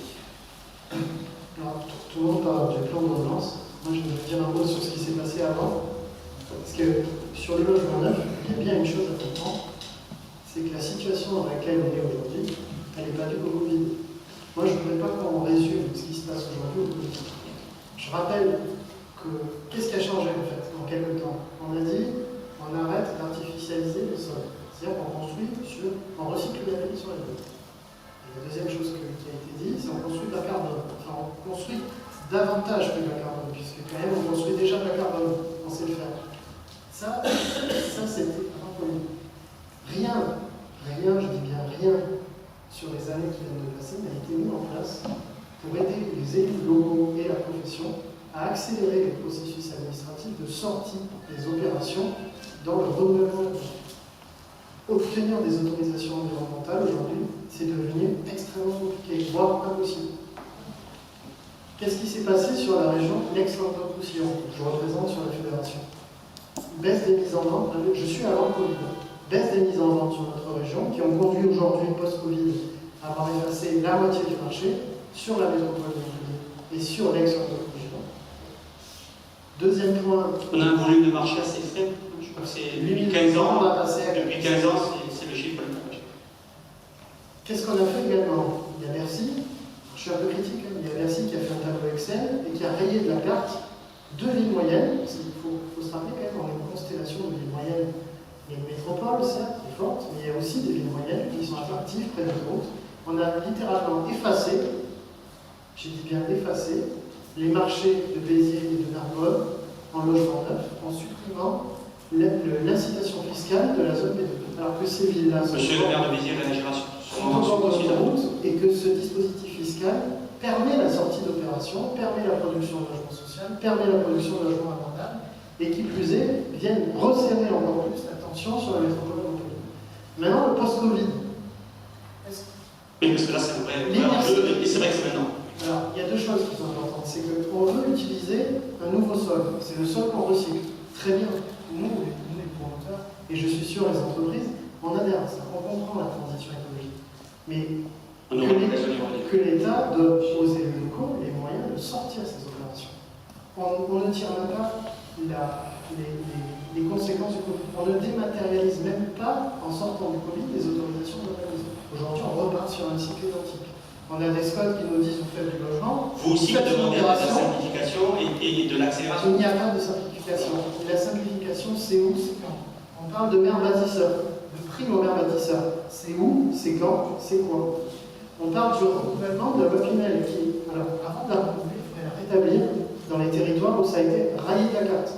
Alors, tout le monde parle du plan de relance. Moi, je vais dire un mot sur ce qui s'est passé avant. Parce que sur le logement neuf, il y a bien une chose à comprendre, c'est que la situation dans laquelle on est aujourd'hui, elle n'est pas due au Covid. Moi, je ne voudrais pas qu'on résume ce qui se passe aujourd'hui au Covid. Je rappelle que qu'est-ce qui a changé en fait en quelques temps? On a dit on arrête d'artificialiser le sol. C'est-à-dire qu'on construit on recycle la vie sur la ville. Et la deuxième chose qui a été dit, c'est qu'on construit de la carbone. Enfin, on construit davantage que de la carbone, puisque quand même on construit déjà de la carbone, on sait le faire. Ça c'était avant Covid. Rien, je dis bien rien, sur les années qui viennent de passer, n'a été mis en place pour aider les élus locaux et la profession à accélérer les processus administratifs de sortie des opérations dans le renouvellement. Obtenir des autorisations environnementales aujourd'hui, c'est devenu extrêmement compliqué, voire impossible. Qu'est-ce qui s'est passé sur la région Aix-Languedoc-Roussillon, que je représente sur la fédération? Baisse des mises en vente, je suis avant Covid. Baisse des mises en vente sur notre région, qui ont conduit aujourd'hui, post-Covid, à avoir effacé la moitié du marché sur la métropole de Montpellier et sur l'Aix-Languedoc-Roussillon. Deuxième point. On a un volume de marché assez faible, je crois que c'est depuis 15 ans. Depuis 15 ans, c'est le chiffre le plus. Qu'est-ce qu'on a fait également? Il y a Bercy, je suis un peu critique, hein, il y a Bercy qui a fait un tableau Excel et qui a rayé de la carte deux villes moyennes, parce qu'il faut se rappeler quand même, on a une constellation de villes moyennes. Il y a une métropole, certes, qui est forte, mais il y a aussi des villes moyennes qui sont attractives près de routes. On a littéralement effacé, j'ai dit bien effacé, les marchés de Béziers et de Narbonne en logement neuf, en supprimant l'incitation fiscale de la zone B2. Alors que ces villes-là sont Monsieur le maire de Béziers réagira sur au bord de la route et que ce dispositif fiscal permet la sortie d'opérations, permet la production de logement social, permet la production de logement abordable, et qui plus est, viennent resserrer encore plus la tension sur la métropole de Montpellier. Maintenant, le post-Covid. Oui, parce que là, c'est un vrai enjeu, et c'est vrai que c'est maintenant. Alors, il y a deux choses qui sont importantes. C'est qu'on veut utiliser un nouveau sol. C'est le sol qu'on recycle. Très bien. Nous, les promoteurs, et je suis sûr les entreprises, on adhère à ça. On comprend la transition écologique. Mais que l'État donne aux élus locaux les moyens de sortir ces opérations. On ne tire même pas les conséquences du Covid. On ne dématérialise même pas, en sortant du Covid, les autorisations d'urbanisme. Aujourd'hui, on repart sur un cycle identique. On a des scoles qui nous disent vous faites du logement. Vous aussi demandez de la simplification et de l'accélération. Il n'y a pas de simplification. Et la simplification, c'est où, c'est quand? On parle de maire bâtisseur, de prime au maire bâtisseur. C'est où, c'est quand, c'est quoi? On parle du renouvellement de la loi Pinel qui, alors, avant de la renouveler, il faudrait la rétablir dans les territoires où ça a été rayé de la carte.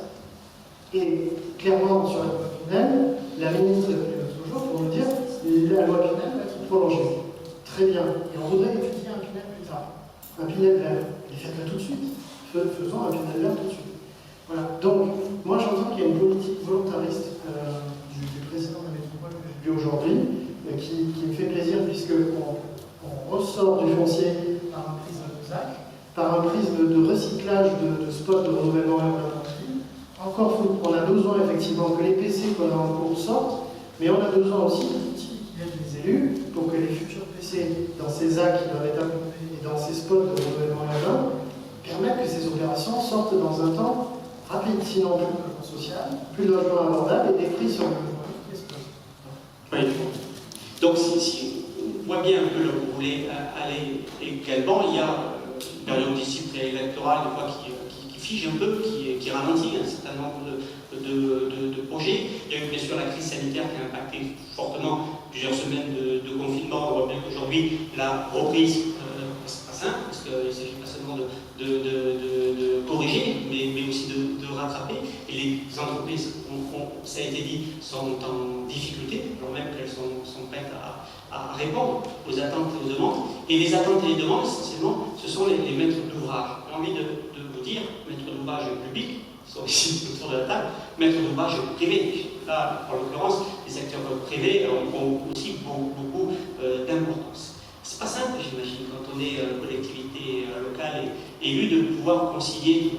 Et clairement, sur la loi Pinel, la ministre est venue l'autre jour pour nous dire la loi Pinel va être prolongée. Très bien. Et on voudrait étudier un Pinel plus tard. Un Pinel vert. Et faites-le tout de suite. Faisons un Pinel vert tout de suite. Voilà. Donc, moi j'entends qu'il y a une politique volontariste du président de la métropole que j'ai vu aujourd'hui, qui me fait plaisir puisqu'on ressort du foncier par un prisme de ZAC, par un prisme de recyclage de spots de renouvellement urbain. Encore faut, on a besoin effectivement que les PC qu'on a en cours sortent, mais on a besoin aussi d'outils qui aident les élus pour que les futurs PC dans ces ZAC qui doivent être approuvés et dans ces spots de renouvellement urbain permettent que ces opérations sortent dans un temps rapide, sinon plus de logement social, plus de logement abordable et des prix sur le logement qui explosent. Oui. Donc si on voit bien un peu là où vous voulez aller également, il y a une période d'ici préélectorale, des fois qui fige un peu, qui ralentit un certain nombre de projets. Il y a eu bien sûr la crise sanitaire qui a impacté fortement plusieurs semaines de confinement. On voit bien qu'aujourd'hui, la reprise, c'est pas simple, parce qu'il ne s'agit pas seulement de corriger, mais aussi de rattraper. Et les entreprises, ça a été dit, sont en difficulté, alors même qu'elles sont prêtes à répondre aux attentes et aux demandes. Et les attentes et les demandes, essentiellement, ce sont les maîtres d'ouvrage. J'ai envie de vous dire, maîtres d'ouvrage publics, qui sont ici autour de la table, maîtres d'ouvrage privés. Là, en l'occurrence, les secteurs privés ont aussi beaucoup d'importance. C'est pas simple, j'imagine, quand on est collectivité locale et élu, de pouvoir concilier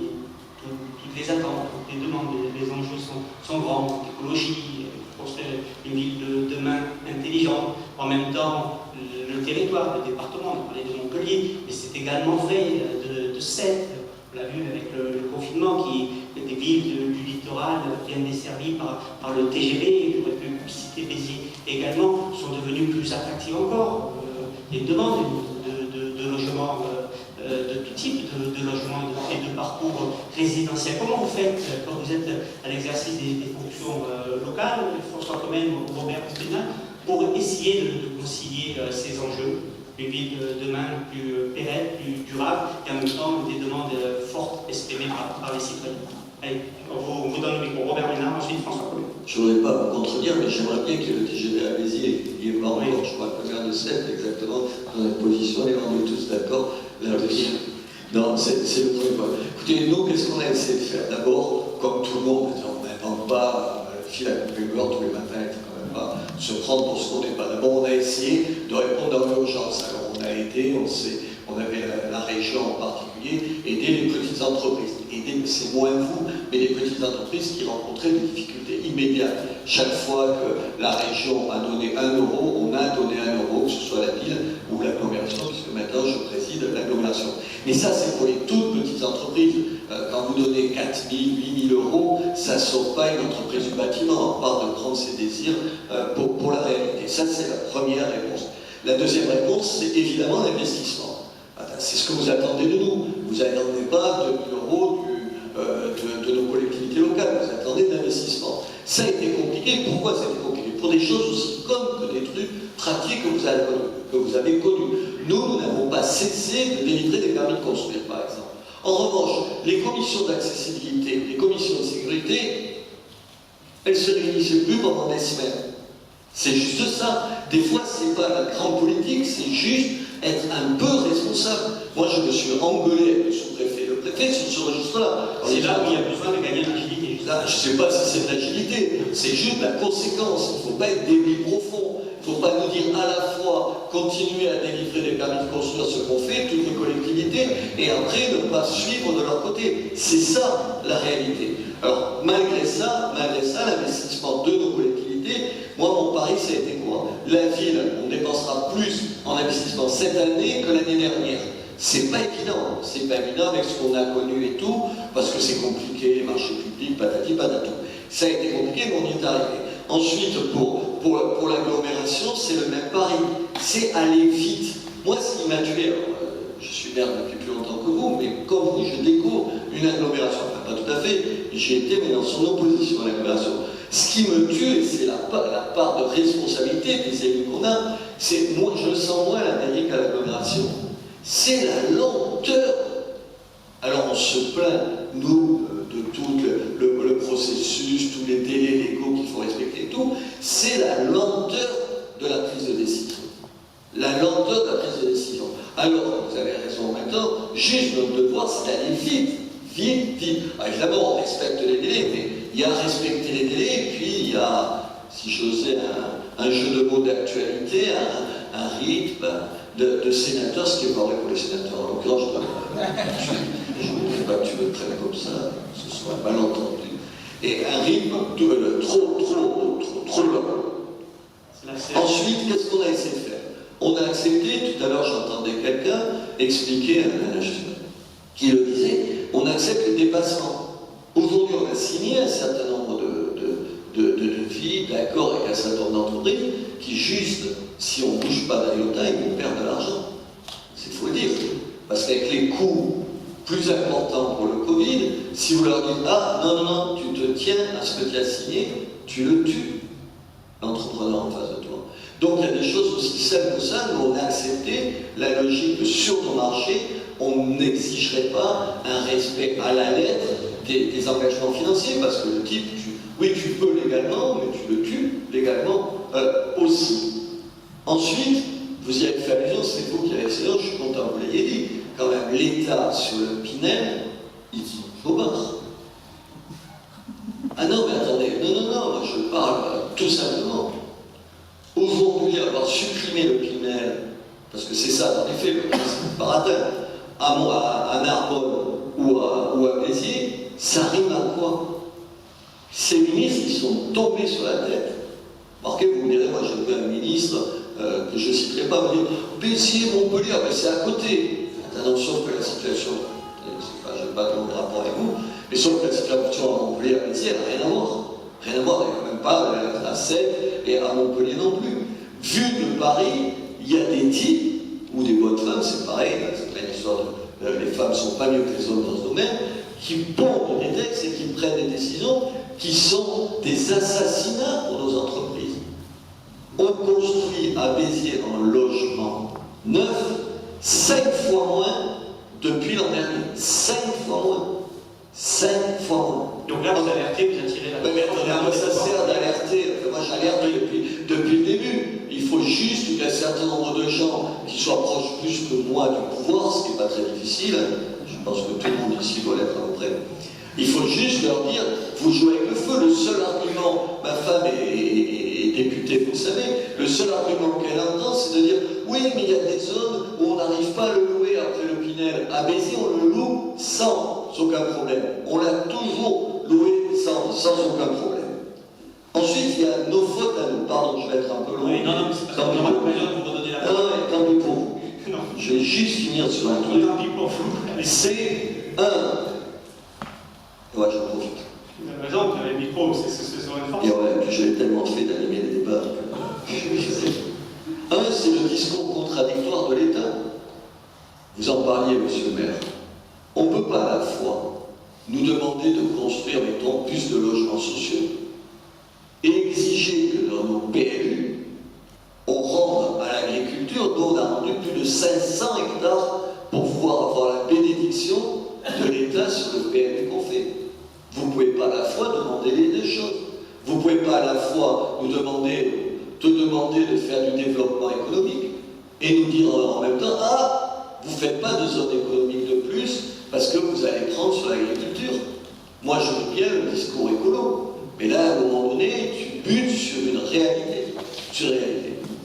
les attentes, toutes les demandes, les enjeux sont grands, l'écologie, construire une ville de demain intelligente, en même temps le territoire, le département, on parlait de Montpellier, mais c'est également vrai de Sète. On l'a vu avec le confinement, des villes du littoral bien desservies par le TGV, j'aurais pu citer Béziers également, sont devenues plus attractives encore. Les demandes de logements, de tout type de logements et de parcours résidentiels. Comment vous faites quand vous êtes à l'exercice des fonctions locales, François Comène ou Robert Pénin, pour essayer de concilier ces enjeux, une ville de demain plus pérenne, plus durable, et en même temps des demandes fortes exprimées par les citoyens? Allez, on vous donne le micro. Robert Ménard, ensuite François Comène. Je ne voudrais pas vous contredire, mais j'aimerais bien qu'il y ait le TGV à Béziers. Il est pas encore, je crois, le maire de Sète, exactement, dans la position, et on est tous d'accord là-dessus. Non, c'est le premier point. Écoutez, nous, qu'est-ce qu'on a essayé de faire? D'abord, comme tout le monde, on n'invente pas le fil à couper beurre tous les matins, il ne faut quand même pas se prendre pour ce qu'on n'est pas. D'abord, on a essayé de répondre à l'urgence. Alors, on a aidé, on avait la région en particulier, aider les petites entreprises. Aider, c'est moins vous, mais les petites entreprises qui rencontraient des difficultés immédiates. Chaque fois que la région a donné 1 €, on a donné 1 €, que ce soit la ville ou l'agglomération, puisque maintenant je préside l'agglomération. Mais ça, c'est pour les toutes petites entreprises. Quand vous donnez 4 000, 8 000 €, ça ne sort pas une entreprise du bâtiment, à part de prendre ses désirs pour la réalité. Ça, c'est la première réponse. La deuxième réponse, c'est évidemment l'investissement. C'est ce que vous attendez de nous. Vous n'attendez pas de 1 € de nos collectivités locales, vous attendez de l'investissement. Ça a été compliqué. Pourquoi ça a été compliqué? Pour des choses aussi connes que des trucs pratiques que vous avez connus. Nous n'avons pas cessé de délivrer des permis de construire, par exemple. En revanche, les commissions d'accessibilité, les commissions de sécurité, elles se réunissaient plus pendant des semaines. C'est juste ça. Des fois, c'est pas la grande politique, c'est juste être un peu responsable. Moi, je me suis engueulé avec le sous-préfet. Le préfet, sur ce registre-là. C'est là où il y a besoin de gagner en agilité. Là, je ne sais pas si c'est de l'agilité, c'est juste la conséquence. Il ne faut pas être débile profond. Il ne faut pas nous dire à la fois continuer à délivrer des permis de construire ce qu'on fait, toutes les collectivités, et après ne pas suivre de leur côté. C'est ça la réalité. Alors, malgré ça, l'investissement de nos collectivités, moi, mon pari, ça a été quoi? La ville, on dépensera plus en investissement cette année que l'année dernière. C'est pas évident avec ce qu'on a connu et tout, parce que c'est compliqué, les marchés publics, patati patata. Ça a été compliqué, mais on y est arrivé. Ensuite, pour l'agglomération, c'est le même pari. C'est aller vite. Moi, ce qui m'a tué, je suis maire depuis plus longtemps que vous, mais comme vous, je découvre une agglomération. Enfin, pas tout à fait, j'y étais, mais dans son opposition à l'agglomération. Ce qui me tue, c'est la part de responsabilité des élus qu'on a, c'est, moi, je sens moins l'Amérique à l'agglomération. C'est la lenteur. Alors on se plaint, nous, de tout le processus, tous les délais légaux qu'il faut respecter et tout, c'est la lenteur de la prise de décision. La lenteur de la prise de décision. Alors, vous avez raison maintenant, juste notre devoir, c'est d'aller vite, vite, vite. Alors, évidemment, on respecte les délais, mais il y a à respecter les délais, et puis il y a, si j'osais, un jeu de mots d'actualité, un rythme de sénateurs, ce qui est pas vrai pour les sénateurs. En l'occurrence, je ne voudrais pas que tu me traites comme ça, que ce soit un malentendu. Et un rythme trop long. Ensuite, qu'est-ce qu'on a essayé de faire? On a accepté, tout à l'heure j'entendais quelqu'un expliquer à un management qui le disait, on accepte les dépassements. Aujourd'hui, on a signé un certain nombre de devis, d'accords avec un certain nombre d'entreprises qui, juste, si on ne bouge pas d'iota, ils vont perdre de l'argent. Il faut le dire. Parce qu'avec les coûts plus importants pour le Covid, si vous leur dites « Ah, non, tu te tiens à ce que tu as signé », tu le tues, l'entrepreneur en face de toi. Donc il y a des choses aussi simples que ça, nous on a accepté la logique que sur nos marchés, on n'exigerait pas un respect à la lettre des engagements financiers, parce que le type, oui tu peux légalement, mais tu le tues légalement aussi. Ensuite, vous y avez fait allusion, c'est vous qui avez fait allusion, je suis content que vous l'ayez dit, quand même l'État sur le Pinel, ils sont bobards. Ah non, mais attendez, non, moi je parle tout simplement. Aujourd'hui, avoir supprimé le Pinel, parce que c'est ça, en effet, le principe baratin, à Narbonne ou à Béziers, ça rime Ces ministres, ils sont tombés sur la tête. Marquez, vous me direz, moi j'ai vu un ministre que je ne citerai pas, me dire Béziers, Montpellier, mais c'est à côté. Attention que la situation, je n'ai pas de rapport avec vous, mais sauf que la situation à Montpellier, à Béziers, elle n'a rien à voir. Rien à voir, il n'y a même pas à Sèvres et à Montpellier non plus. Vu de Paris, il y a des types, ou des bonnes femmes, c'est pareil, c'est pas une histoire de. Les femmes ne sont pas mieux que les hommes dans ce domaine, qui pompent des textes et qui prennent des décisions qui sont des assassinats pour nos entreprises. On construit à Béziers un logement neuf 5 fois moins depuis l'an dernier. 5 fois moins. 5 fois moins. Donc là, vous alertez, vous attirez la... Mais attendez, à quoi ça sert d'alerter? Moi, j'alerte depuis le début. Il faut juste qu'un certain nombre de gens qui soient proches plus que moi du pouvoir, ce qui n'est pas très difficile, je pense que tout le monde ici doit l'être à peu près. Il faut juste leur dire, vous jouez avec le feu. Le seul argument, ma femme est députée, vous le savez, le seul argument qu'elle entend, c'est de dire, oui, mais il y a des zones où on n'arrive pas à le louer après le Pinel. À Béziers, on le loue sans aucun problème. On l'a toujours loué sans aucun problème. Ensuite, il y a nos fautes à nous. Pardon, je vais être un peu long. Oui, non, c'est pas grave, on aura l'occasion de vous redonner la parole. Non, tant pis pour vous. Non. Je vais juste finir sur un truc. Tant pis pour vous. C'est un... Ouais, j'en profite. Vous avez raison, le micro, c'est sur une force. Et ouais, puis j'ai tellement fait d'animer les débats. Un, c'est le discours contradictoire de l'État. Vous en parliez, monsieur le maire. On ne peut pas à la fois nous demander de construire, mettons, plus de logements sociaux et exiger que dans nos PLU, on rende à l'agriculture, dont on a rendu plus de 500 hectares pour pouvoir avoir la bénédiction de l'État sur le PLU qu'on fait. Vous ne pouvez pas à la fois demander les deux choses. Vous ne pouvez pas à la fois nous demander de faire du développement économique et nous dire en même temps, ah, vous ne faites pas de zone économique de plus parce que vous allez prendre sur l'agriculture. Moi, je veux bien le discours écolo, mais là, à un moment donné, tu butes sur une réalité.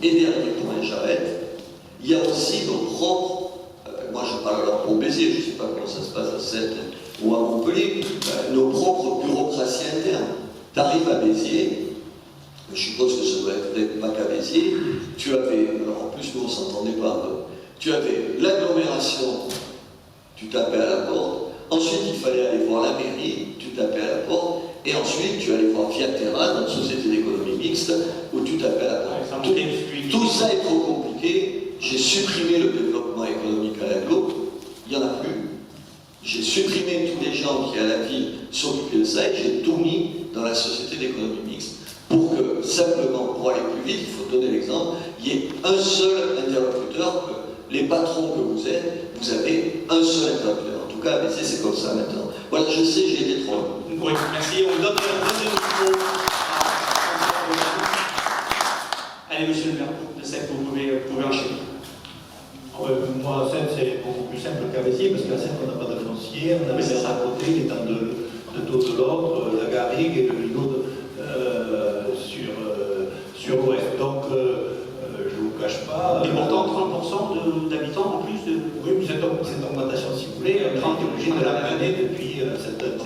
Et dernier point, j'arrête, il y a aussi nos propres, moi je parle alors pour Béziers, je ne sais pas comment ça se passe à Sèvres ou à Montpellier, nos propres bureaucraties internes. Tu arrives à Béziers, je suppose que ça doit être pas qu'à Béziers, tu avais, alors en plus nous on ne s'entendait pas, tu avais l'agglomération, tu tapais à la porte, ensuite il fallait aller voir la mairie, tu tapais à la porte, et ensuite tu allais voir Via Terra, notre société d'économie mixte, où tu tapais à la porte. Tout ça est trop compliqué, j'ai supprimé le développement économique à l'agglo, il n'y en a plus. J'ai supprimé tous les gens qui à la ville s'occupaient de ça et j'ai tout mis dans la société d'économie mixte pour que, simplement, pour aller plus vite, il faut donner l'exemple, il y ait un seul interlocuteur, que les patrons que vous êtes, vous avez un seul interlocuteur. En tout cas, mais c'est comme ça maintenant. Voilà, je sais, j'ai été trop long. Oui, merci. On donne le micro. Allez, monsieur le maire de Sèvres, vous pouvez enchaîner. Moi, à Sèvres, c'est beaucoup plus simple qu'à Béziers, parce qu'à Sèvres, on n'a pas de foncier, on a les terres à côté, les temps de taux de l'autre, la garrigue et le ligot sur l'ouest. Donc, je ne vous cache pas. Et pourtant, 30% d'habitants en plus de. Oui, mais cette augmentation, si vous voulez, on est obligé de la mener depuis cette année.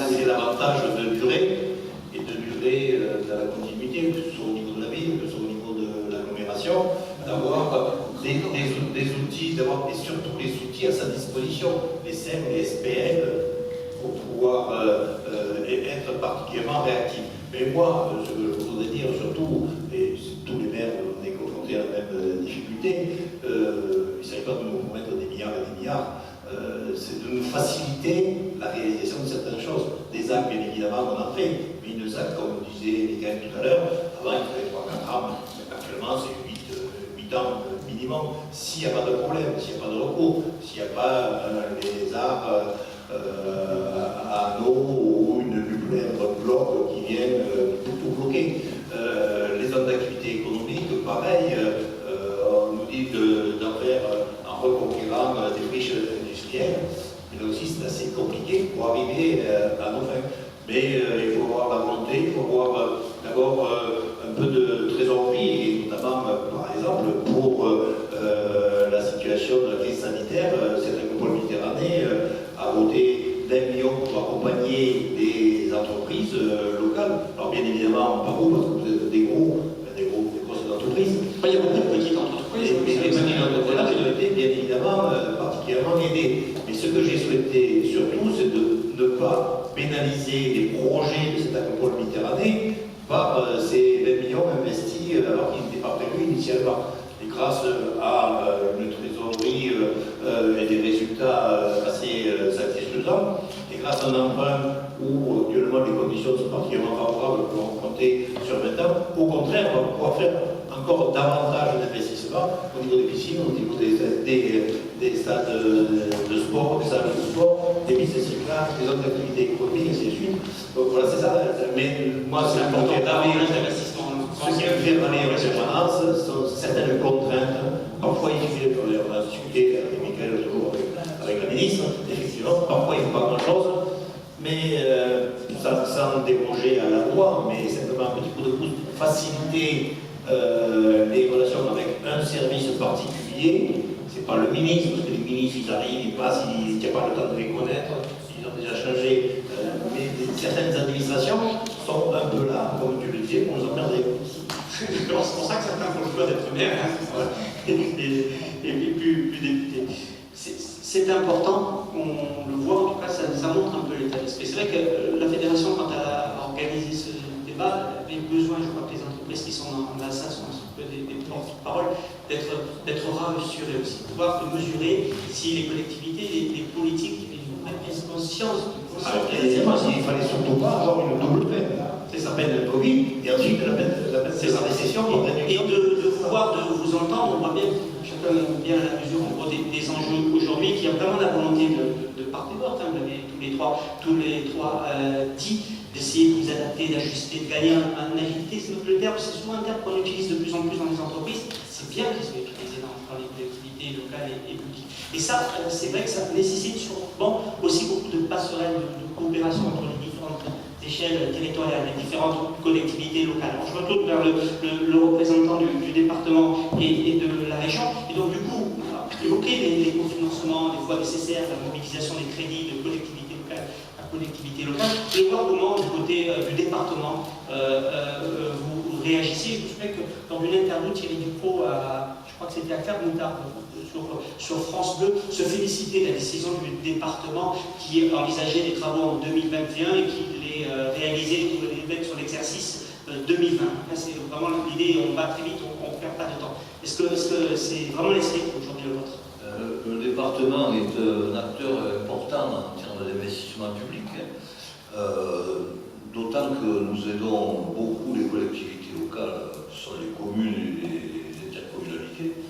C'est l'avantage de durer et de durer dans la continuité, que ce soit au niveau de la ville, que ce soit au niveau de l'agglomération, d'avoir des outils, d'avoir surtout les outils à sa disposition, les SEM, les SPL, pour pouvoir être particulièrement réactif. Mais moi, je voudrais dire surtout, et tous les maires, on est confrontés à la même difficulté, il ne s'agit pas de nous mettre des milliards et des milliards, c'est de nous faciliter la réalisation de certaines choses. Des actes, bien évidemment, on en fait, mais une actes, comme disait Mickaël tout à l'heure, avant il fallait 3-4 ans, mais actuellement c'est 8 ans minimum, s'il n'y a pas de problème, s'il n'y a pas de recours, s'il n'y a pas les arts à anneaux ou une bloc qui viennent tout bloquer. Les zones d'activité économique, pareil, on nous dit d'en faire en reconquérant des friches industrielles, mais là aussi c'est assez compliqué pour arriver à nos fins. Mais il faut avoir la volonté, il faut avoir d'abord un peu de trésorerie, et notamment, par exemple, pour la situation de la crise sanitaire, cette métropole Méditerranée a voté d'1 million pour accompagner des entreprises locales. Alors bien évidemment, pas vous, parce que vous êtes des grosses entreprises. Il y a beaucoup de petites entreprises. Mais les petites entreprises ont été bien évidemment particulièrement aidées. Mais ce que j'ai souhaité surtout, c'est de ne pas pénaliser les projets de cette Aquapole Méditerranée par ces 20 millions investis alors qu'ils n'étaient pas prévus initialement. Et grâce à une trésorerie et des résultats assez satisfaisants, et grâce à un emprunt où actuellement les conditions sont particulièrement favorables pour compter sur 20 ans, au contraire, on va pouvoir faire encore davantage d'investissements au niveau des piscines, au niveau des stades de sport, des salles de sport, des pistes cyclables, des autres activités économiques, et ainsi de suite. Donc voilà, c'est ça. Mais moi, c'est important d'avoir l'investissement. Ce qui me fait aller en permanence sont certaines contraintes. Parfois, il suffit, on a discuté avec Michael avec la ministre, effectivement, parfois il ne faut pas grand-chose, mais sans déroger à la loi, mais simplement un petit coup de pouce pour faciliter les relations avec un service particulier. C'est pas le ministre, parce que les ministres, ils arrivent, ils passent, il n'y a pas le temps de les connaître, ils ont déjà changé. Mais certaines administrations sont un peu là, comme tu le disais, pour nous emmerder. C'est pour ça que certains font le choix d'être maire, et plus député. C'est important, on le voit, en tout cas, ça montre un peu l'état d'esprit. C'est vrai que la fédération, quand elle a organisé ce débat, avait besoin, je crois que les entreprises qui sont dans la salle sont un peu des porte-parole, d'être rassurées aussi, de pouvoir mesurer si les collectivités, les politiques, ont conscience du il fallait surtout pas avoir une double peine. C'est sa peine de Covid, et ensuite la peine de la récession. Et de pouvoir vous entendre, on voit bien, chacun bien la mesure en gros, des enjeux aujourd'hui, qu'il y a vraiment la volonté de part et d'autre, vous l'avez tous les trois dit, d'essayer de vous adapter, d'ajuster, de gagner en agilité. Le terme, c'est souvent un terme qu'on utilise de plus en plus dans les entreprises. C'est bien qu'il soit utilisé dans les collectivités locales et publiques. Et ça, c'est vrai que ça nécessite sûrement aussi beaucoup de passerelles, de coopération entre les différentes échelles territoriales, les différentes collectivités locales. Alors, je me tourne vers le représentant du département et de la région. Et donc, du coup, évoquer les cofinancements, des fois nécessaires, la mobilisation des crédits de collectivités locales à collectivités locales, et voir comment, du côté du département, vous réagissez. Je me souviens que dans une interview, Thierry Dupont, je crois que c'était à Clermont-Tard, sur France 2, se féliciter de la décision du département qui envisageait des travaux en 2021 et qui les réalisait sur l'exercice 2020. C'est vraiment l'idée, on va très vite, on ne perd pas de temps. Est-ce que c'est vraiment l'esprit aujourd'hui le vôtre? Le département est un acteur important en termes d'investissement public, d'autant que nous aidons beaucoup les collectivités locales, ce sont les communes et les intercommunalités.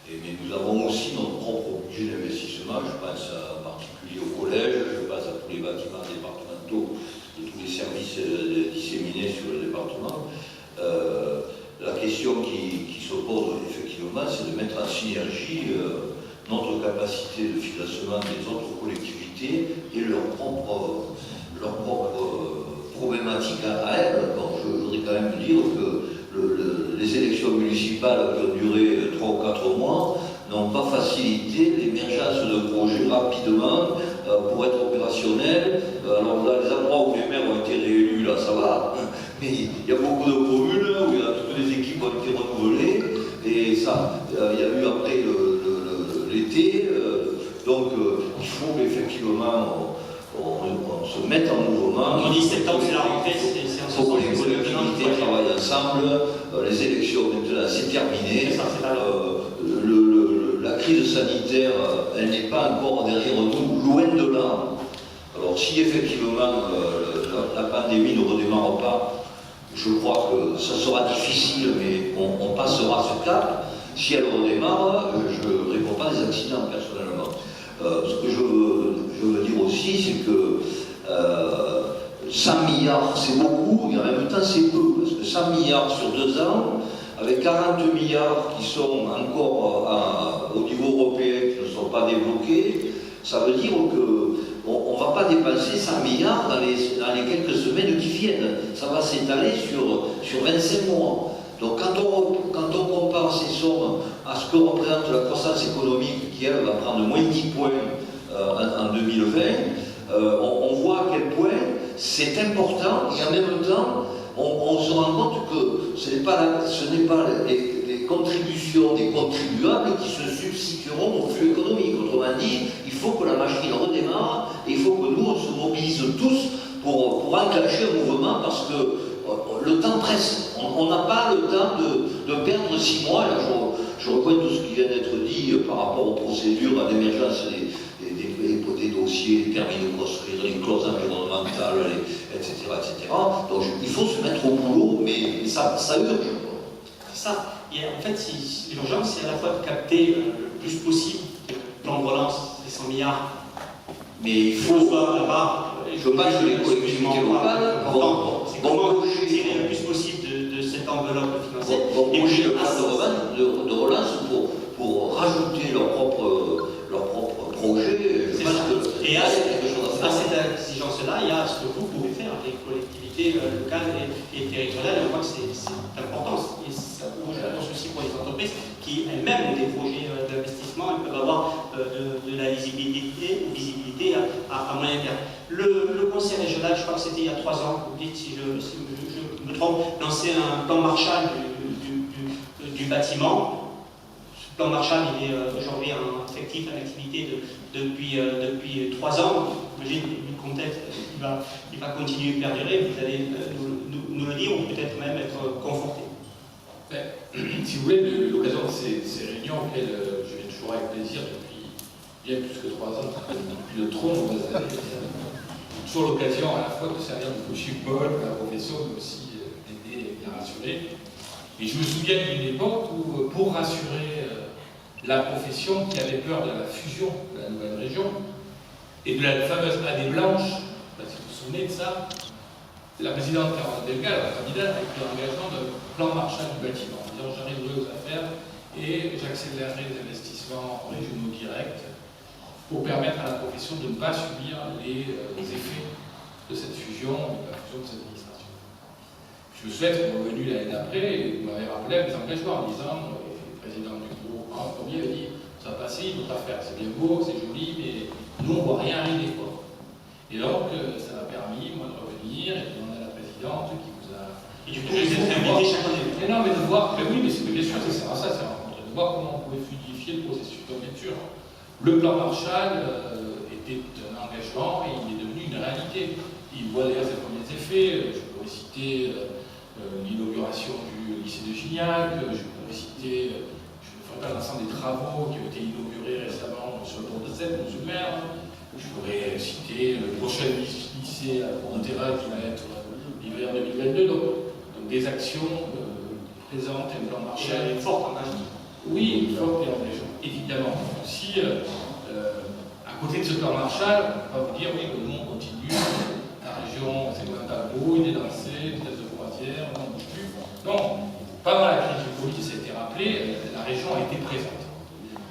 Mais nous avons aussi notre propre budget d'investissement, je pense en particulier au collège, je pense à tous les bâtiments départementaux et tous les services disséminés sur le département. La question qui se pose effectivement, c'est de mettre en synergie notre capacité de financement des autres collectivités et leurs propres problématiques à elles. Bon, je voudrais quand même dire que les élections municipales qui ont duré 3 ou 4 mois n'ont pas facilité l'émergence de projets rapidement pour être opérationnels. Alors dans les endroits où les maires ont été réélus, là ça va, mais il y a beaucoup de communes où toutes les équipes ont été renouvelées, et ça, il y a eu après l'été, donc il faut qu'effectivement on se mette en mouvement. On dit septembre, c'est la rentrée, il faut que les collectivités travaillent ensemble, les élections maintenant c'est terminé. La crise sanitaire, elle n'est pas encore derrière nous, loin de là. Alors si effectivement la pandémie ne redémarre pas, je crois que ça sera difficile, mais on passera ce cap. Si elle redémarre, je ne réponds pas des accidents personnellement. Ce que je veux dire aussi, c'est que 100 milliards c'est beaucoup, et en même temps c'est peu, parce que 100 milliards sur 2 ans, avec 40 milliards qui sont encore au niveau européen, qui ne sont pas débloqués, ça veut dire qu'on ne va pas dépenser 100 milliards dans les quelques semaines qui viennent. Ça va s'étaler sur 25 mois. Donc quand on compare ces sommes à ce que représente la croissance économique, qui elle va prendre moins 10 points en 2020, on voit à quel point c'est important, et en même temps, on se rend compte que ce n'est pas les contributions des contribuables qui se substitueront au flux économique. Autrement dit, il faut que la machine redémarre, et il faut que nous, on se mobilise tous pour enclencher un mouvement, parce que le temps presse. On n'a pas le temps de perdre 6 mois. Là, je rejoins tout ce qui vient d'être dit par rapport aux procédures, à l'émergence des dossiers, les permis de construire, les clauses environnementales, etc., etc. Donc il faut se mettre au boulot, mais ça urge. C'est ça. Et en fait, l'urgence, c'est à la fois de capter le plus possible le plan de relance, les 100 milliards. Mais il faut là-bas. Je pense que les collectivités locales c'est comment tirer le plus possible de cette enveloppe financière. Et bouger le plan de relance pour rajouter leur propre projet. Je pense que et à cette exigence-là, il y a ce que vous pouvez faire, les collectivités locales et territoriales. Je crois que c'est important. Et ça pose aussi pour les entreprises qui elles-mêmes ont des projets d'investissement. Elles peuvent avoir de la visibilité à moyen terme. Le conseil régional, je crois que c'était il y a 3 ans, vous dites si je me trompe, lancé un plan Marshall du bâtiment. Ce plan Marshall, il est aujourd'hui en activité depuis 3 ans. J'imagine que le contexte, il va continuer de perdurer. Vous allez nous le dire ou peut-être même être conforté. Si vous voulez, l'occasion de ces réunions auxquelles je viens toujours avec plaisir depuis bien plus que 3 ans, depuis le trône, toujours l'occasion à la fois de servir de coaching-ball pour la profession, mais aussi d'aider et bien rassurer. Et je me souviens d'une époque où, pour rassurer la profession qui avait peur de la fusion de la nouvelle région et de la fameuse année blanche, si vous vous souvenez de ça, la présidente Caroline Delga, la candidate, a pris l'engagement d'un plan Marshall du bâtiment, en disant j'arriverai aux affaires et j'accélérerai les investissements régionaux directs pour permettre à la profession de ne pas subir les effets de cette fusion, de la fusion de cette administration. Je me souhaite qu'on est revenu l'année d'après et vous m'avez rappelé mes engagements en disant, le président du groupe en premier a dit ça va passer, il faut pas faire, c'est bien beau, c'est joli, mais nous on ne voit rien arriver quoi. Et donc ça m'a permis moi de revenir et de demander à la présidente qui vous a. Et du coup, vous êtes invité chaque année. Mais non, mais de voir, mais oui, mais c'est bien sûr, c'est ça, c'est rencontrer, de voir comment on pouvait fluidifier le processus. Donc bien sûr, le plan Marshall était un engagement et il est devenu une réalité. Il voit d'ailleurs ses premiers effets. Je pourrais citer l'inauguration du lycée de Gignac, je pourrais citer, je ne ferai pas l'ensemble des travaux qui ont été inaugurés récemment sur le pont de Seine, monsieur le maire. Je pourrais citer le prochain lycée à Pont-Terrain qui va être livré en 2022. Donc des actions présentes et le plan Marshall. Une forte engagement. Oui, une forte engagement, évidemment. Aussi, à côté de ce plan Marshall, on ne peut pas vous dire oui, que le monde continue, la région, c'est quand même pas beau, il est lancé, vitesse de croisière, on n'en bouge plus. Non, pendant la crise du Covid, ça a été rappelé, la région a été présente.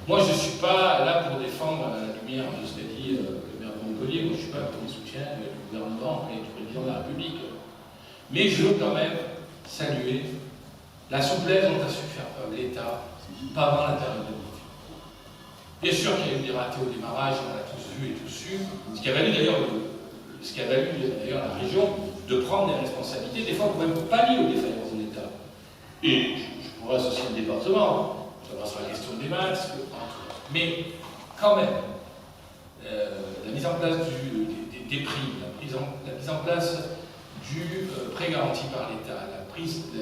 Moi, je ne suis pas là pour défendre à la lumière de ce qu'a dit le maire de Montpellier, moi je ne suis pas pour le soutien du gouvernement et du président de la République. Mais je veux quand même saluer la souplesse dont a su faire preuve l'État pas avant la période de Covid. Bien sûr qu'il y a eu des ratés au démarrage, on l'a tous vu et tous su, ce qui a valu d'ailleurs à la région de prendre des responsabilités, des fois pour même pallier aux défaillances de l'État. Et je pourrais associer le département, ça va sur la question des masques, mais quand même, la mise en place des primes, la mise en place du prêt garanti par l'État, la prise de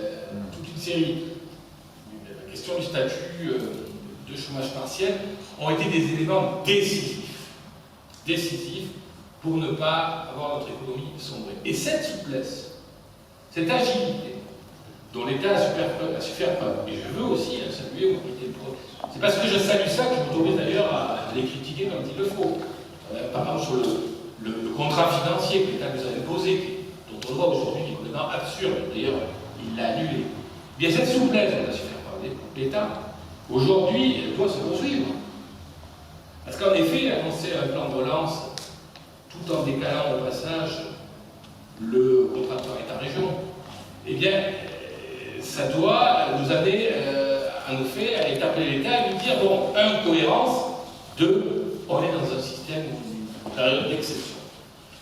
toute une série, la question du statut de chômage partiel, ont été des éléments décisifs pour ne pas avoir notre économie sombrée. Et cette souplesse, cette agilité dont l'État a su faire preuve, et je veux aussi saluer au comité de pro. C'est parce que je salue ça que je m'autorise d'ailleurs à les critiquer comme il le faut. Par exemple sur le contrat financier que l'État nous a imposé, dont on voit aujourd'hui qu'il est complètement absurde, d'ailleurs il l'a annulé. Bien cette souplesse dont a su faire preuve l'État, aujourd'hui, elle doit se poursuivre. Parce qu'en effet, il a annoncé un plan de relance tout en décalant au passage le contrat de État-région. Eh bien, ça doit nous amener, en effet, à établir l'État et lui dire, bon, cohérence, 2, on est dans un système, une période d'exception.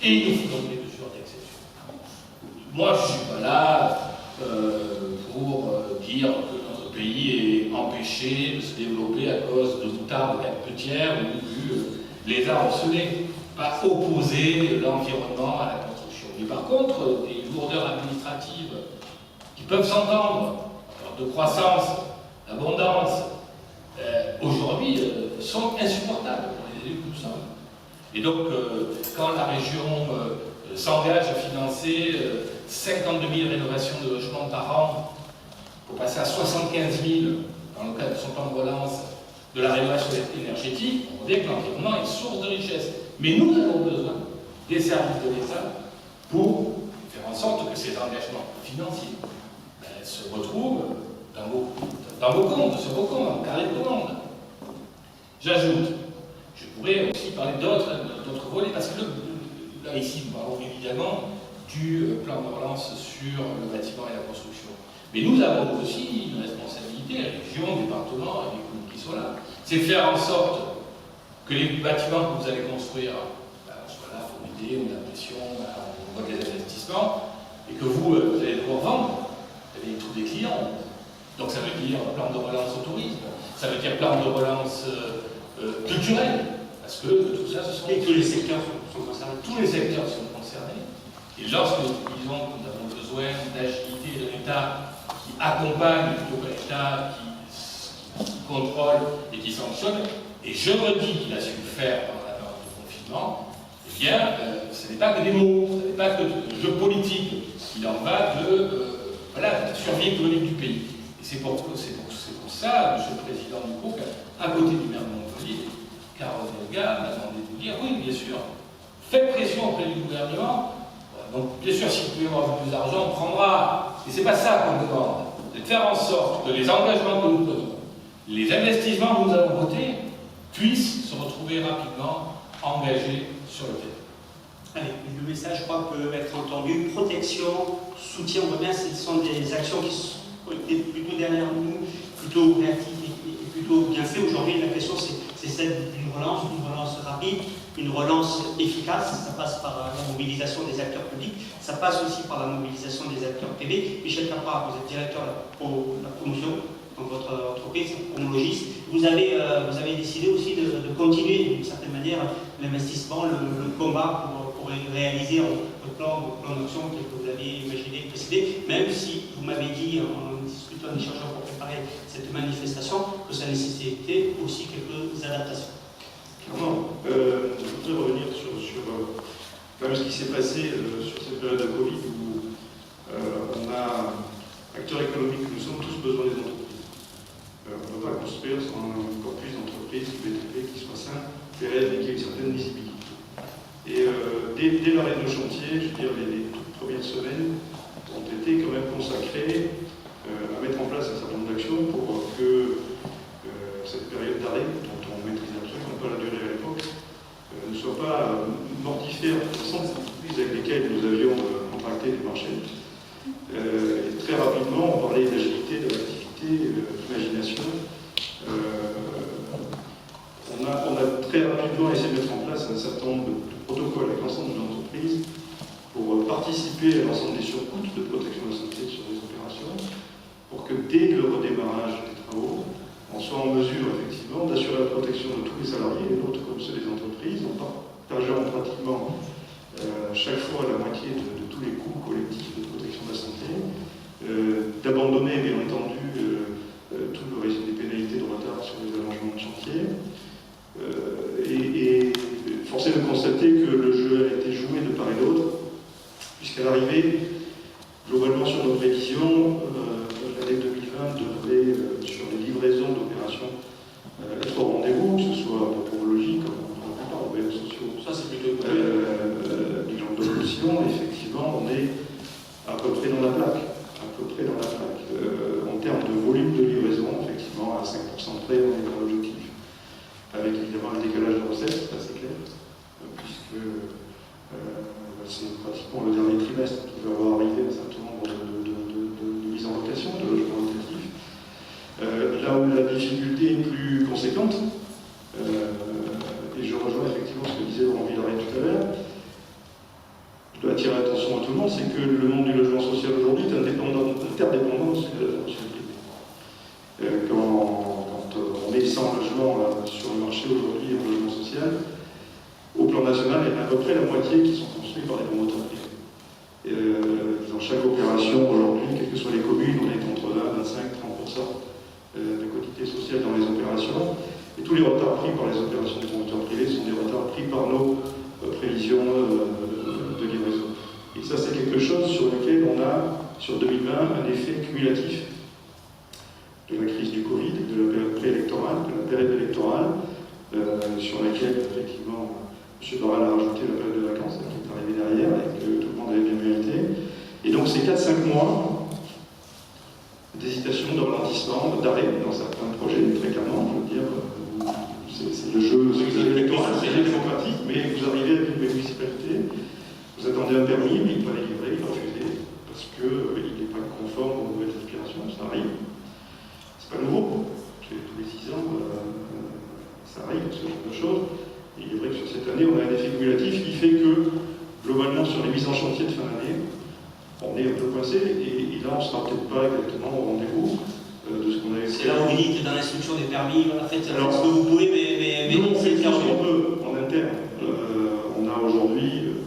Et il nous faut donc des mesures d'exception. Moi, je ne suis pas là pour dire que notre pays est empêché de se développer à cause de moutarde capetière ou du lézard ocellé. Pas opposer l'environnement à la construction. Mais par contre, des lourdeurs administratives qui peuvent s'entendre, de croissance, d'abondance, aujourd'hui sont insupportables pour les élus que nous sommes. Et donc, quand la région s'engage à financer 52 000 rénovations de logements par an, pour passer à 75 000 dans le cadre de son plan de relance de la rénovation énergétique, on voit que l'environnement est source de richesse. Mais nous avons besoin des services de l'État pour faire en sorte que ces engagements financiers se retrouvent dans vos comptes, sur vos comptes, en carré de commande. J'ajoute, je pourrais aussi parler d'autres volets, parce que là, ici, nous parlons évidemment du plan de relance sur le bâtiment et la construction. Mais nous avons aussi une responsabilité, région, département, et les communes qui sont là. C'est faire en sorte que les bâtiments que vous allez construire soient là, fournis, on a l'impression, on voit des investissements, et que vous allez devoir vendre, vous allez trouver des clients. Donc ça veut dire plan de relance au tourisme, ça veut dire plan de relance culturel, parce que tout ça, ce sont... Et tous les secteurs sont concernés. Tous les secteurs sont concernés. Et lorsque nous disons que nous avons besoin d'agilité de l'État qui accompagne plutôt que l'État qui contrôle et qui sanctionne, et je me dis qu'il a su le faire pendant la période de confinement, eh bien, ce n'est pas que des mots, ce n'est pas que de jeu politique, il en va de la survie économique du pays. Et c'est pour ça, Monsieur le Président du groupe, à côté du maire de Montpellier, Carole Delga m'a demandé de dire, oui, bien sûr, faites pression auprès du gouvernement, donc bien sûr, si vous pouvez avoir plus d'argent, on prendra. Et c'est pas ça qu'on demande, c'est de faire en sorte que les engagements que nous donnons, les investissements que nous avons votés, puissent se retrouver rapidement engagés sur le terrain. Allez, le message, je crois, peut être entendu. Protection, soutien, on voit bien, ce sont des actions qui ont été plutôt derrière nous, plutôt réactives et plutôt bien faites. Aujourd'hui, la question, c'est celle d'une relance rapide, une relance efficace. Ça passe par la mobilisation des acteurs publics, ça passe aussi par la mobilisation des acteurs privés. Michel Capra, vous êtes directeur de la promotion dans votre entreprise, homologiste. Vous avez décidé aussi de continuer d'une certaine manière l'investissement, le combat pour réaliser votre plan d'action tel que vous l'aviez imaginé précédé, même si vous m'avez dit en discutant en échangeant pour préparer cette manifestation que ça nécessitait aussi quelques adaptations. Clairement, je voudrais revenir sur quand même ce qui s'est passé sur cette période de Covid où on a, acteurs économiques, nous sommes tous besoin des entreprises. On ne peut pas construire sans un corpus d'entreprises, du BTP qui soit sain, pérenne et qui ait une certaine visibilité. Et dès l'arrêt de nos chantiers, je veux dire, les toutes premières semaines ont été quand même consacrées à mettre en place un certain nombre d'actions pour que cette période d'arrêt, dont on maîtrise absolument pas la durée à l'époque, ne soit pas mortifère pour l'ensemble des entreprises avec lesquelles nous avions contracté des marchés. Et très rapidement, on parlait d'agilité, de réactivité, d'imagination. On a très rapidement essayé de mettre en place un certain nombre de protocoles avec l'ensemble de l'entreprise pour participer à l'ensemble des surcoûts de protection de la santé sur les opérations, pour que dès le redémarrage des travaux, on soit en mesure effectivement d'assurer la protection de tous les salariés, les nôtres comme ceux des entreprises, en partageant pratiquement chaque fois la moitié de tous les coûts collectifs de protection de la santé, d'abandonner bien entendu tout le régime des pénalités de retard sur les allongements de chantier, et force est de constater que le jeu a été joué de part et d'autre, puisqu'à l'arrivée, globalement sur nos prévisions, l'année 2020 devrait, sur les livraisons d'opérations, être au rendez-vous, que ce soit en pomologie, comme on la plupart aux réseaux sociaux. Ça, c'est plutôt bilan de l'opposition, effectivement, on est à peu près dans la plaque. En termes de volume de livraison, effectivement, à 5% près, on est dans l'objectif. Avec évidemment un décalage de recettes, c'est assez clair, puisque c'est pratiquement le dernier trimestre qui va avoir arrivé un certain nombre de mises en location, de logements locatifs. Là où la difficulté est plus conséquente, et je rejoins effectivement ce que disait Laurent Villaret tout à l'heure, attirer l'attention à tout le monde, c'est que le monde du logement social aujourd'hui est interdépendant aussi de la fonction privée. Quand on est 100 logements sur le marché aujourd'hui en logement social, au plan national, il y en a à peu près la moitié qui sont construits par des promoteurs privés. Dans chaque opération aujourd'hui, quelles que soient les communes, on est entre 20, 25, 30% de quotité sociale dans les opérations. Et tous les retards pris par les opérations de promoteurs privés sont des retards pris par nos prévisions de livraison. Et ça, c'est quelque chose sur lequel on a, sur 2020, un effet cumulatif de la crise du Covid, de la période préélectorale, de la période électorale, sur laquelle, effectivement, M. Barral a rajouté la période de vacances, qui est arrivée derrière, et que tout le monde avait bien mérité. Et donc, ces 4-5 mois d'hésitation, de ralentissement, d'arrêt dans certains projets, très clairement, je veux dire, c'est le jeu, c'est démocratique, mais vous arrivez avec une municipalité, vous attendez un permis, mais il n'est pas délivré, il est refusé, parce qu'il n'est pas conforme aux nouvelles aspirations, ça arrive. C'est pas nouveau, tous les 6 ans, ça arrive, ce genre de choses. Et il est vrai que sur cette année, on a un effet cumulatif qui fait que, globalement, sur les mises en chantier de fin d'année, on est un peu coincé, et là, on ne sera peut-être pas exactement au rendez-vous de ce qu'on avait fait. C'est là où vous dites, dans l'instruction des permis, voilà, faites ce que vous pouvez, mais nous, on fait ce qu'on peut en interne. On a aujourd'hui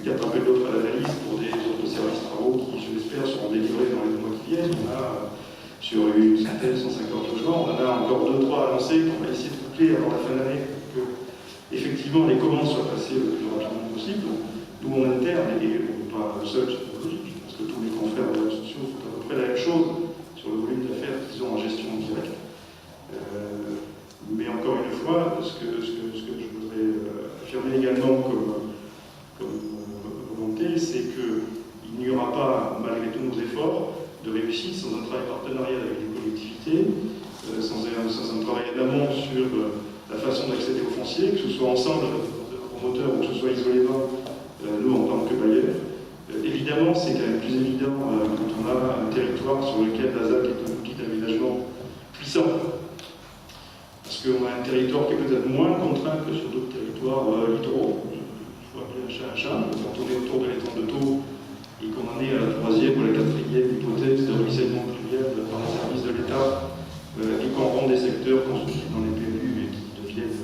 4 appels d'offres à l'analyse pour des autres services travaux qui, je l'espère, seront délivrés dans les mois qui viennent. On a, sur une centaine, 150 logements, on en a encore 2-3 annoncés qu'on va essayer de boucler avant la fin de l'année pour que, effectivement, les commandes soient passées le plus rapidement possible. Nous, en interne, et pas seul, je pense que tous les confrères de la sociaux font à peu près la même chose sur le volume d'affaires qu'ils ont en gestion directe. Mais encore une fois, ce que je voudrais affirmer également comme volonté, c'est qu'il n'y aura pas, malgré tous nos efforts, de réussite sans un travail partenarial avec les collectivités, sans un travail en amont sur la façon d'accéder au foncier, que ce soit ensemble, promoteur ou que ce soit isolément, nous en tant que bailleurs. Évidemment, c'est quand même plus évident quand on a un territoire sur lequel la ZAC est un outil d'aménagement puissant. Parce qu'on a un territoire qui est peut-être moins contraint que sur d'autres territoires littoraux. Il faut appeler un chat. Quand on est autour de l'étang de Thau et qu'on en est à la 3e ou à la 4e hypothèse de ruissellement pluvial par les services de l'État et qu'on rend des secteurs construits dans les PLU et qui deviennent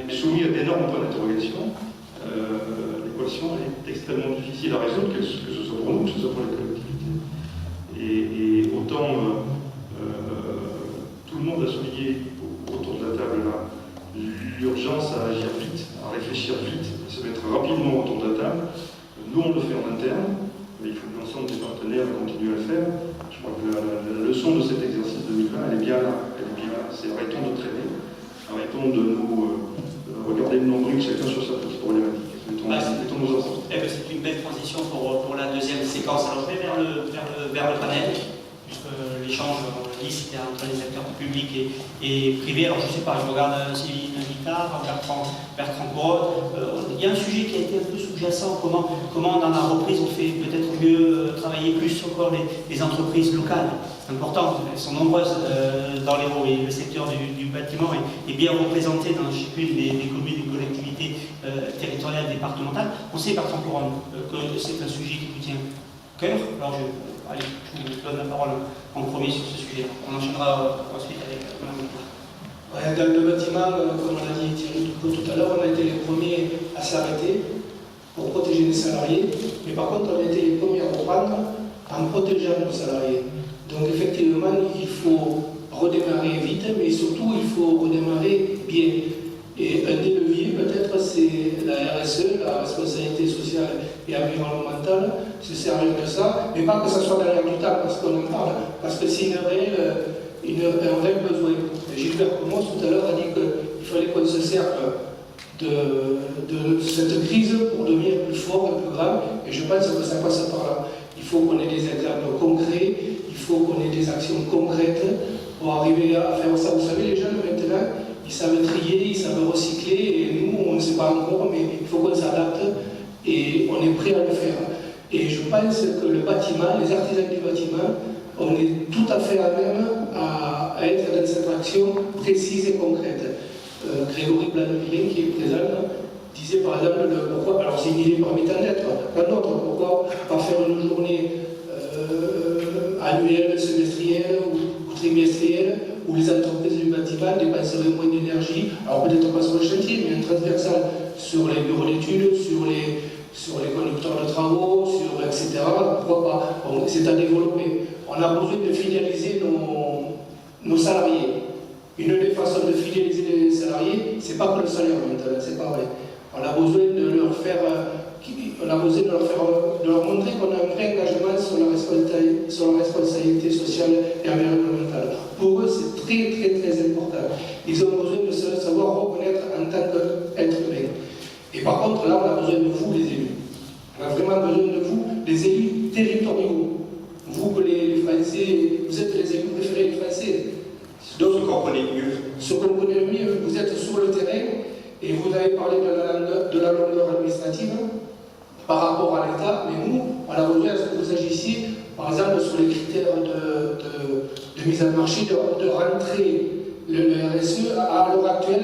soumis à d'énormes points d'interrogation, l'équation est extrêmement difficile à résoudre, que ce soit pour nous, que ce soit pour les collectivités. Et autant tout le monde a souligné autour de la table là l'urgence à agir vite, à réfléchir vite, à se mettre rapidement autour de la table. Nous, on le fait en interne, mais il faut que l'ensemble des partenaires continuent à le faire. Je crois que la leçon de cet exercice 2020, elle est bien là. C'est arrêtons de traîner, arrêtons de nous regarder le nombril chacun sur sa petite problématique. Mettons-nous ensemble. C'est une belle transition pour la deuxième séquence. Alors je vais vers le panel, puisque l'échange, on le dit, c'était entre les acteurs publics et privés. Alors je ne sais pas, je regarde Céline Nicard, Bertrand Couronne. Il y a un sujet qui a été un peu sous-jacent, comment dans la reprise on fait peut-être mieux travailler plus encore les entreprises locales. C'est important, elles sont nombreuses dans l'Hérault et le secteur du bâtiment est bien représenté dans chacune des communes et collectivités territoriales départementales. On sait, Bertrand Couronne, que c'est un sujet qui vous tient à cœur. Alors je vous donne la parole en premier sur ce sujet. On enchaînera ensuite avec Mme Nicard. Dans le bâtiment, comme on l'a dit Thierry tout à l'heure, on a été les premiers à s'arrêter pour protéger les salariés, mais par contre on a été les premiers à reprendre en protégeant nos salariés. Donc effectivement, il faut redémarrer vite, mais surtout il faut redémarrer bien. Et un des leviers peut-être c'est la RSE, la responsabilité sociale et environnementale, se servir de ça, mais pas que ça soit derrière du temps parce qu'on en parle, parce que c'est un réel besoin. Gilbert Comos tout à l'heure a dit qu'il fallait qu'on se serve de cette crise pour devenir plus fort et plus grand, et je pense que ça passe par là. Il faut qu'on ait des exemples concrets, il faut qu'on ait des actions concrètes pour arriver à faire ça. Vous savez, les jeunes maintenant, ils savent trier, ils savent recycler, et nous, on ne sait pas encore, mais il faut qu'on s'adapte, et on est prêt à le faire. Et je pense que le bâtiment, les artisans du bâtiment, on est tout à fait à même à être dans cette action précise et concrète. Grégory Blanc-Villain, qui est présent, disait par exemple, pourquoi, alors c'est une idée parmi tant d'autres, pourquoi pas faire une journée annuelle, semestrielle ou trimestrielle, où les entreprises du bâtiment dépenseraient moins d'énergie, alors peut-être pas sur le chantier, mais un transversal sur les bureaux d'études, sur les conducteurs de travaux, etc. Pourquoi pas? Bon, c'est à développer. On a besoin de fidéliser nos salariés. Une des façons de fidéliser les salariés, c'est pas que le salaire maintenant, c'est pas vrai. On a besoin de leur faire, de leur montrer qu'on a un vrai engagement sur la responsabilité sociale et environnementale. Pour eux, c'est très très très important. Ils ont besoin de se savoir reconnaître en tant qu'être humain. Et par contre, là, on a besoin de vous, les élus. On a vraiment besoin de vous, les élus territoriaux. Vous, les Français, vous êtes les élus préférés des Français. Donc, ce qu'on connaît mieux. Ce qu'on connaît le mieux, vous êtes sur le terrain et vous avez parlé de la longueur administrative par rapport à l'État, mais nous, on a besoin à ce que vous agissiez, par exemple, sur les critères de mise en marché, de rentrer le RSE. À l'heure actuelle,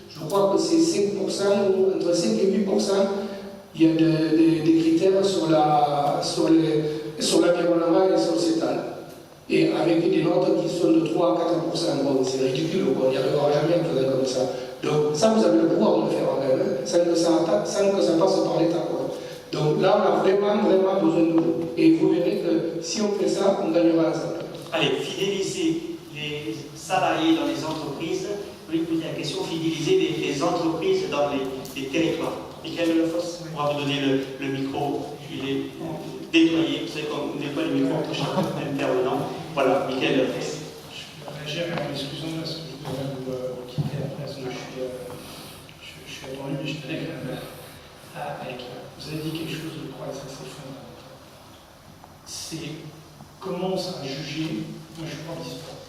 je crois que c'est 5%, ou entre 5 et 8%, il y a des critères sur l'environnement et sur le cétal. Et avec des notes qui sont de 3 à 4%. Bon, c'est ridicule, on n'y arrivera jamais en faisant comme ça. Donc ça, vous avez le pouvoir de le faire quand même, sans que ça passe par l'État. Donc là, on a vraiment, vraiment besoin de vous. Et vous verrez que si on fait ça, on gagnera ensemble. Allez, fidéliser les salariés dans les entreprises. Vous voulez poser la question, fidéliser les entreprises dans les territoires. Michael Delafosse, on va vous donner le micro. Il est déployé. Vous savez qu'on déploie le micro pour chaque intervenant. Voilà, Michael Delafosse. Je vais réagir, excusez-moi, parce que je devrais vous quitter après, parce que je suis attendu, mais je tenais quand même à écrire. Vous avez dit quelque chose de croix, ça c'est fondamental. C'est comment on sera jugé. Moi je parle d'histoire.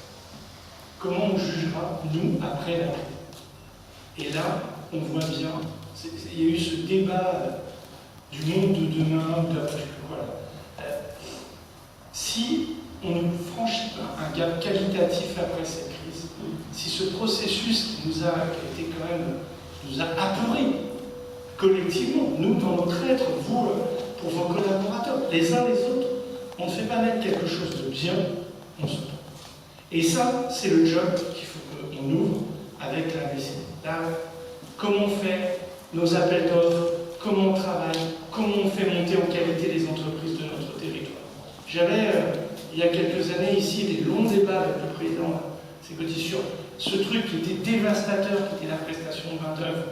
Comment on jugera, nous, après la crise. Et là, on voit bien, il y a eu ce débat du monde de demain, voilà. Si on ne franchit pas un gap qualitatif après cette crise, si ce processus qui a été quand même, nous a apeurés collectivement, nous dans notre être, vous pour vos collaborateurs, les uns les autres, on ne fait pas naître quelque chose de bien, on se trompe. Et ça, c'est le job qu'il faut qu'on ouvre avec la BCD. Là, comment on fait nos appels d'offres, comment on travaille, comment on fait monter en qualité les entreprises de notre territoire. J'avais, il y a quelques années ici, des longs débats avec le président Ségotti sur ce truc qui était dévastateur, qui était la prestation de main-d'œuvre,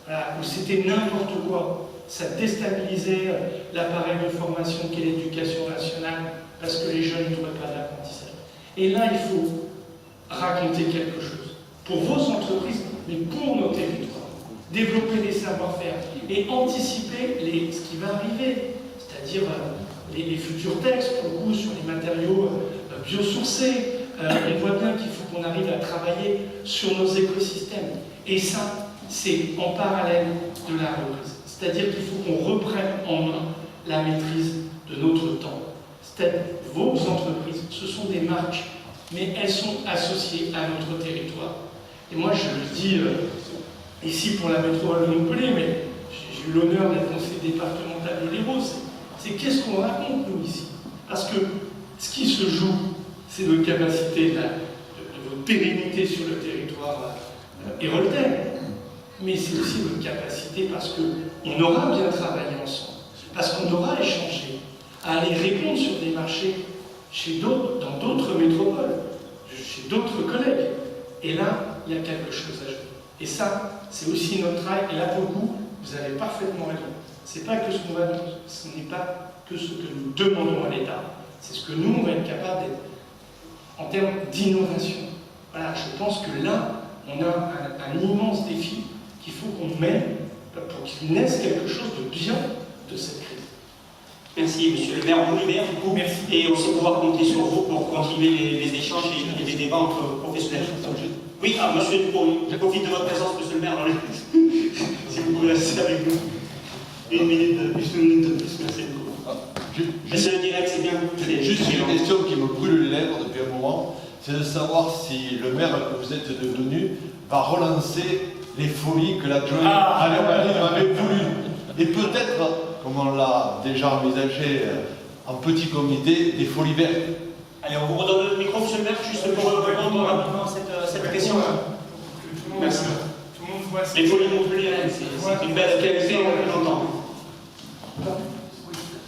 voilà, où c'était n'importe quoi. Ça déstabilisait l'appareil de formation qu'est l'éducation nationale, parce que les jeunes ne trouvaient pas d'apprentissage. Et là, il faut raconter quelque chose pour vos entreprises, mais pour nos territoires. Développer des savoir-faire et anticiper ce qui va arriver, c'est-à-dire les futurs textes, pour le coup, sur les matériaux biosourcés. On voit bien qu'il faut qu'on arrive à travailler sur nos écosystèmes. Et ça, c'est en parallèle de la reprise. C'est-à-dire qu'il faut qu'on reprenne en main la maîtrise de notre temps. Vos entreprises, ce sont des marques, mais elles sont associées à notre territoire. Et moi, je le dis ici pour la métropole de Montpellier, mais j'ai eu l'honneur d'être conseiller départemental de l'Hérault, c'est qu'est-ce qu'on raconte, nous, ici? Parce que ce qui se joue, c'est notre capacité, de votre pérennité sur le territoire héroltain, mais c'est aussi votre capacité parce qu'on aura bien travaillé ensemble, parce qu'on aura échangé, à aller répondre sur des marchés dans d'autres métropoles, chez d'autres collègues. Et là, il y a quelque chose à jouer. Et ça, c'est aussi notre travail. Et là, pour le coup, vous avez parfaitement raison. Ce n'est pas que ce n'est pas que ce que nous demandons à l'État, c'est ce que nous, on va être capable d'être en termes d'innovation. Voilà, je pense que là, on a un immense défi qu'il faut qu'on mène pour qu'il naisse quelque chose de bien de cette crise. Merci, monsieur le maire. On vous libère, du coup. Merci. Et on sait pouvoir compter sur vous pour continuer les échanges et les débats entre professionnels. Oui, monsieur Dupont, je profite de votre présence, monsieur le maire. Si vous pouvez rester avec nous. Une minute de plus, merci beaucoup. Monsieur le direct, c'est bien. Juste une question qui me brûle les lèvres depuis un moment, c'est de savoir si le maire que vous êtes devenu va relancer les folies que l'adjoint à l'urbanisme avait voulu. Et peut-être, comme on l'a déjà envisagé en petit comité, des folies vertes. Allez, on vous redonne le micro, monsieur le maire, juste pour répondre rapidement à cette question. Merci. Tout le monde voit les folies montpelliéraines, c'est une belle qualité, on l'entend.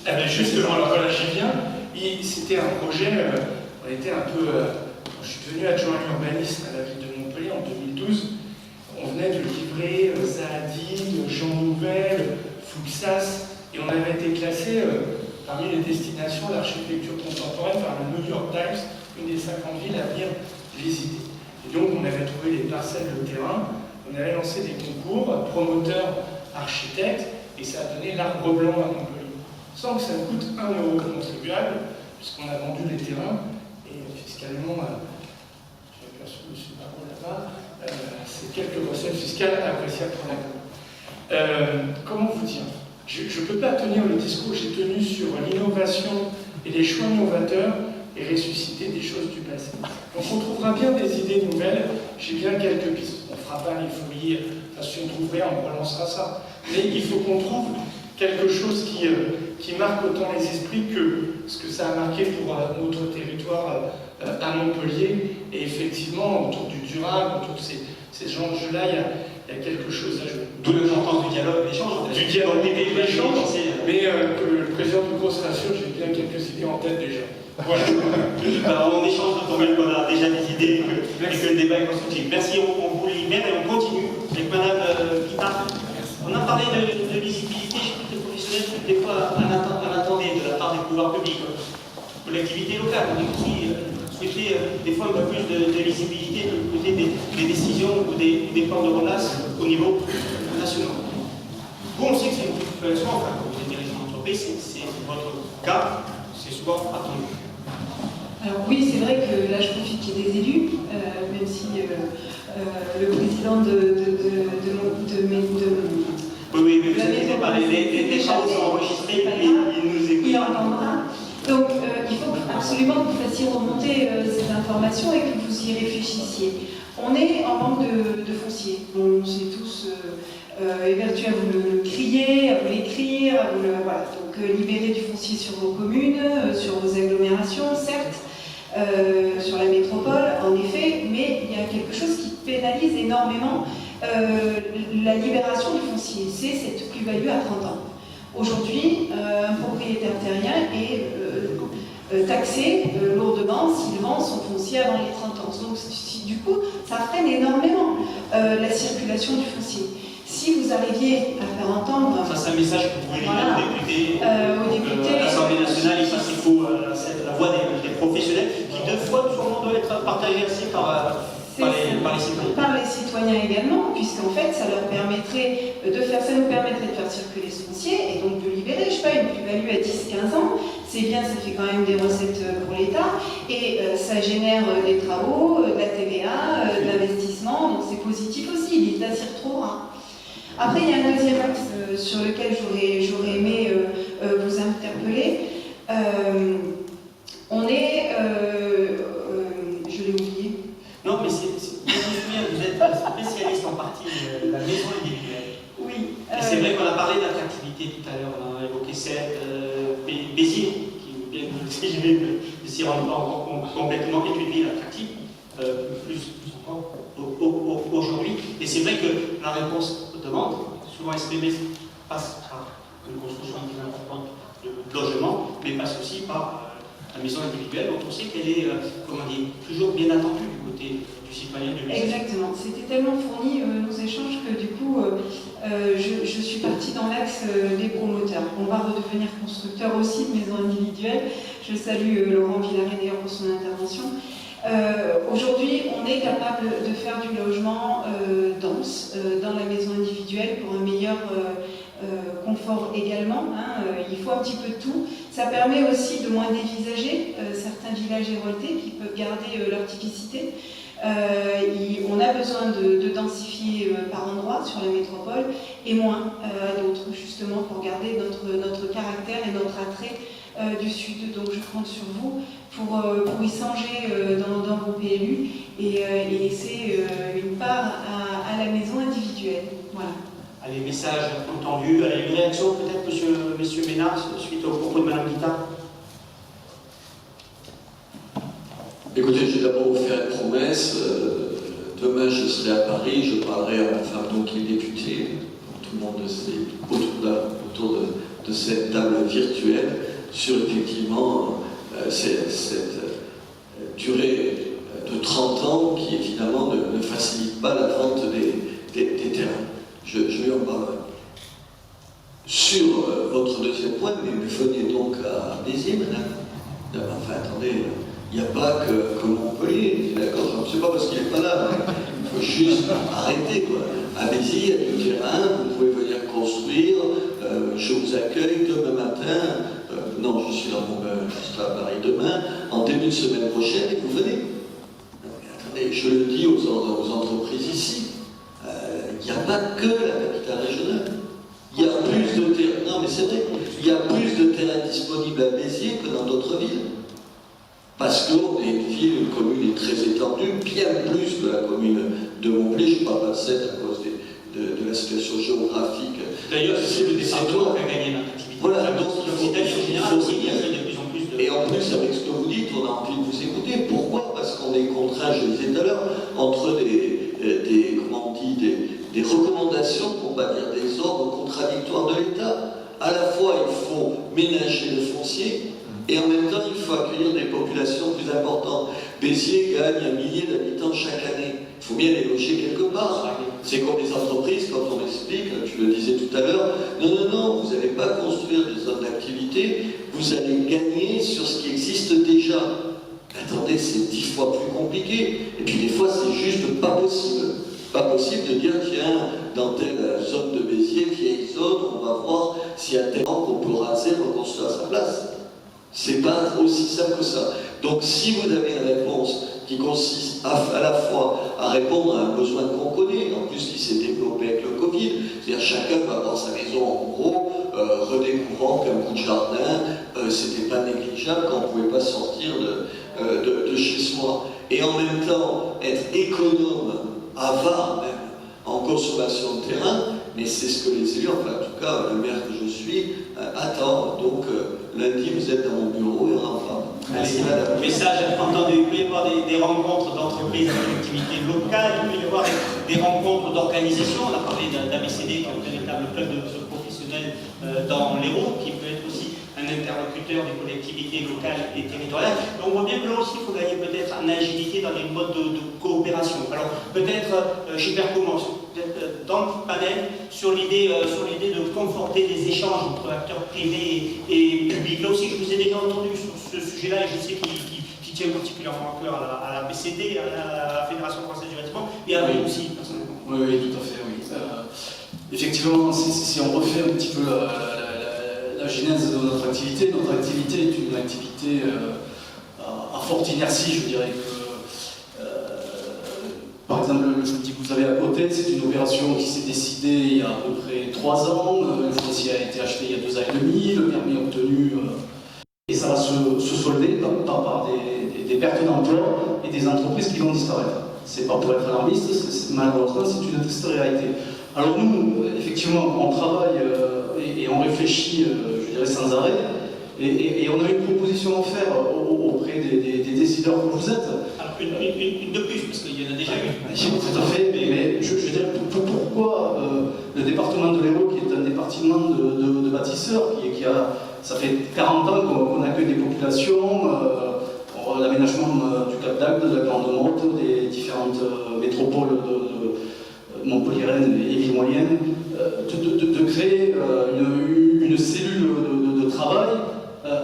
Eh bien justement, alors voilà, j'y viens. C'était un projet, on était un peu... je suis devenu adjoint à l'urbanisme à la ville de Montpellier en 2012. On venait de livrer Zahadi, Jean Nouvel, Fouxas, et on avait été classé parmi les destinations d'architecture contemporaine par le New York Times, une des 50 villes à venir visiter. Et donc on avait trouvé les parcelles de terrain, on avait lancé des concours, promoteurs, architectes, et ça a donné l'arbre blanc à Montpellier. Sans que ça coûte 1 euro contribuable, puisqu'on a vendu les terrains, et fiscalement, j'ai aperçu M. Barreau là-bas, c'est quelques recettes fiscales appréciables pour la commune. Comment vous dire? Je ne peux pas tenir le discours que j'ai tenu sur l'innovation et les choix novateurs et ressusciter des choses du passé. Donc on trouvera bien des idées nouvelles, j'ai bien quelques pistes. On ne fera pas les folies, si on trouve rien, on relancera ça. Mais il faut qu'on trouve quelque chose qui marque autant les esprits que ce que ça a marqué pour notre territoire à Montpellier. Et effectivement, autour du durable, autour de ces enjeux-là, il y a quelque chose à jouer. D'où l'importance du dialogue, l'échange. Du dialogue et de l'échange, mais que le président du gros se rassure, j'ai bien quelques idées en tête déjà. Voilà. On échange d'autant mieux qu'on a déjà des idées et que le débat est constructif. Merci, on vous libère et on continue avec Madame Guitard. On a parlé de visibilité, je trouve que les professionnels, des fois, en attendait de la part des pouvoirs publics, collectivités locales, on est aussi souhaité des fois un peu plus de visibilité de côté des décisions ou des plans de relance au niveau national. Vous, on sait que c'est une préoccupation, enfin, quand vous êtes dirigeant d'entreprise, c'est votre cas, c'est souvent attendu. Alors oui, c'est vrai que là, je profite qu'il y ait des élus, même si le président Oui, mais vous inquiétez pas, les travaux sont enregistrés, il nous écoute. Il entendra. Donc, il faut absolument que vous fassiez remonter ces informations et que vous y réfléchissiez. On est en manque de foncier. On s'est tous évertués à vous le crier, à vous l'écrire, à vous le... Voilà. Donc, libérer du foncier sur vos communes, sur vos agglomérations, certes, sur la métropole, en effet, mais il y a quelque chose qui pénalise énormément la libération du foncier. C'est cette plus-value à 30 ans. Aujourd'hui, un propriétaire terrien est taxé lourdement s'il vend son foncier avant les 30 ans. Donc, du coup, ça freine énormément la circulation du foncier. Si vous arriviez à faire entendre... Ça, c'est un message que vous pouvez lire aux députés, à l'Assemblée nationale, il faut la voix des professionnels qui, deux fois, sûrement, doivent être partagés aussi par les citoyens. Par les citoyens également, puisqu'en fait, ça nous permettrait de faire circuler ce foncier et donc de libérer, je sais pas, une plus-value à 10-15 ans. C'est bien, ça fait quand même des recettes pour l'État et ça génère des travaux, de la TVA, de l'investissement, donc c'est positif aussi, l'État s'y retrouvera. Après, il y a un deuxième axe sur lequel j'aurais aimé vous interpeller. On est... je l'ai oublié. Non, mais vous êtes spécialiste en partie de la maison individuelle. Oui. Et c'est vrai qu'on a parlé d'attractivité tout à l'heure, on a évoqué cette Béziers, qui, bien que je vais ne s'y rendre pas complètement, est une ville attractive, plus encore aujourd'hui. Et c'est vrai que la réponse aux demandes, souvent exprimée, passe par une construction plus importante de logements, mais passe aussi par la maison individuelle, dont on sait qu'elle est, toujours bien attendue du côté du citoyen de l'usage. Exactement. C'était tellement fourni nos échanges que du coup, je suis partie dans l'axe des promoteurs. On va redevenir constructeur aussi de maisons individuelles. Je salue Laurent Villaret d'ailleurs pour son intervention. Aujourd'hui, on est capable de faire du logement dense dans la maison individuelle pour un meilleur confort également. Il faut un petit peu de tout. Ça permet aussi de moins dévisager certains villages héroltés qui peuvent garder leur typicité. On a besoin de densifier par endroits sur la métropole et moins à d'autres, justement pour garder notre caractère et notre attrait du Sud. Donc je compte sur vous pour y songer dans vos PLU et laisser une part à la maison individuelle. Voilà. Allez, message entendu. Allez, une réaction peut-être, monsieur Ménard, suite au propos de Madame Guittard. Écoutez, je vais d'abord vous faire une promesse. Demain, je serai à Paris, je parlerai à ma femme, donc qui est députée. Tout le monde est autour de cette table virtuelle sur effectivement cette durée de 30 ans qui évidemment ne facilite pas la vente des terrains. Je lui en parlerai. Sur votre deuxième point, mais venez donc à Béziers, madame. Enfin, attendez, il n'y a pas que Montpellier, d'accord? Je ne sais pas parce qu'il n'est pas là. Il faut juste arrêter, quoi. À Béziers, il y a du terrain, vous pouvez venir construire, je vous accueille demain matin. Non, je serai à Paris demain, en début de semaine prochaine, et vous venez. Mais attendez, je le dis aux entreprises ici, il n'y a pas que la capitale régionale. Il y a plus de terrain. Non, mais c'est vrai, il y a plus de terrain disponible à Béziers que dans d'autres villes. Parce qu'on est une ville, une commune est très étendue, bien plus que la commune de Montpellier. Je ne parle pas de cette à cause de la situation géographique. D'ailleurs, c'est le département qui a gagné notre activité. Voilà, donc il faut de plus en plus de... Et en plus, avec ce que vous dites, on a envie de vous écouter. Pourquoi? Parce qu'on est contraint, je le disais tout à l'heure, entre comment on dit, des recommandations, pour ne pas dire des ordres contradictoires de l'État. À la fois, il faut ménager le foncier, et en même temps, il faut accueillir des populations plus importantes. Béziers gagne 1 millier d'habitants chaque année. Il faut bien les loger quelque part. C'est comme les entreprises, quand on explique, tu le disais tout à l'heure, non, vous n'allez pas construire des zones d'activité, vous allez gagner sur ce qui existe déjà. Attendez, c'est 10 fois plus compliqué. Et puis des fois, c'est juste pas possible. Pas possible de dire, tiens, dans telle zone de Béziers, vieille zone, on va voir s'il y a tel qu'on peut raser, reconstruire à sa place. C'est pas aussi simple que ça. Donc si vous avez une réponse qui consiste à la fois à répondre à un besoin qu'on connaît, en plus qui s'est développé avec le Covid, c'est-à-dire chacun va avoir sa maison en gros, redécouvrant qu'un bout de jardin, c'était pas négligeable quand on pouvait pas sortir de chez soi. Et en même temps, être économe, avare même, en consommation de terrain, mais c'est ce que les élus, enfin en tout cas le maire que je suis, attend. Donc lundi, vous êtes dans mon bureau et on en parle. Merci madame. Message entendu. Il peut y avoir des rencontres d'entreprises, de collectivités locales, il peut y avoir des rencontres d'organisations. On a parlé d'ABCD, qui est un véritable club de professionnels dans l'Hérault, qui peut être aussi un interlocuteur des collectivités locales et territoriales. Donc on voit bien que là aussi, il faut gagner peut-être en agilité dans les modes de coopération. Alors peut-être chez Percommence, peut-être dans le panel, sur l'idée de conforter des échanges entre acteurs privés et publics. Là aussi, je vous ai déjà entendu sur ce sujet-là, et je sais qu'il tient particulièrement à cœur à la BCD, à la Fédération française du bâtiment, et à vous aussi, personnellement. Oui, tout à fait, oui. Effectivement, si on refait un petit peu la genèse de notre activité est une activité à forte inertie, je dirais que par exemple, le chantier que vous avez à côté, c'est une opération qui s'est décidée il y a à peu près 3 ans, le foncier a été acheté il y a 2 ans et demi, le permis obtenu, et ça va se solder par des pertes d'emploi et des entreprises qui vont disparaître. C'est pas pour être alarmiste, malheureusement c'est une triste réalité. Alors nous, effectivement, on travaille et on réfléchit, je dirais, sans arrêt, et on a une proposition à faire auprès des décideurs que vous êtes. Alors une de plus, parce qu'il y en a déjà une. Tout à fait, mais je dirais pourquoi le département de l'Hérault, qui est un département de bâtisseurs, ça fait 40 ans qu'on accueille des populations, l'aménagement du Cap d'Agde, de la Grande Motte, des différentes métropoles de Montpellier, Rennes et villes moyennes, de créer une cellule de travail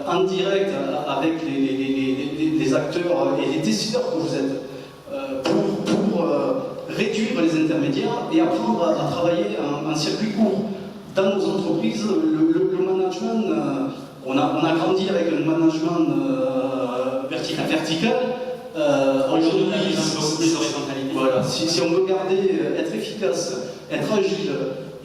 en direct avec les acteurs et les décideurs que vous êtes pour réduire les intermédiaires et apprendre à travailler en circuit court. Dans nos entreprises, le management, on a grandi avec un management vertical. Aujourd'hui, voilà, si on veut garder, être efficace, être agile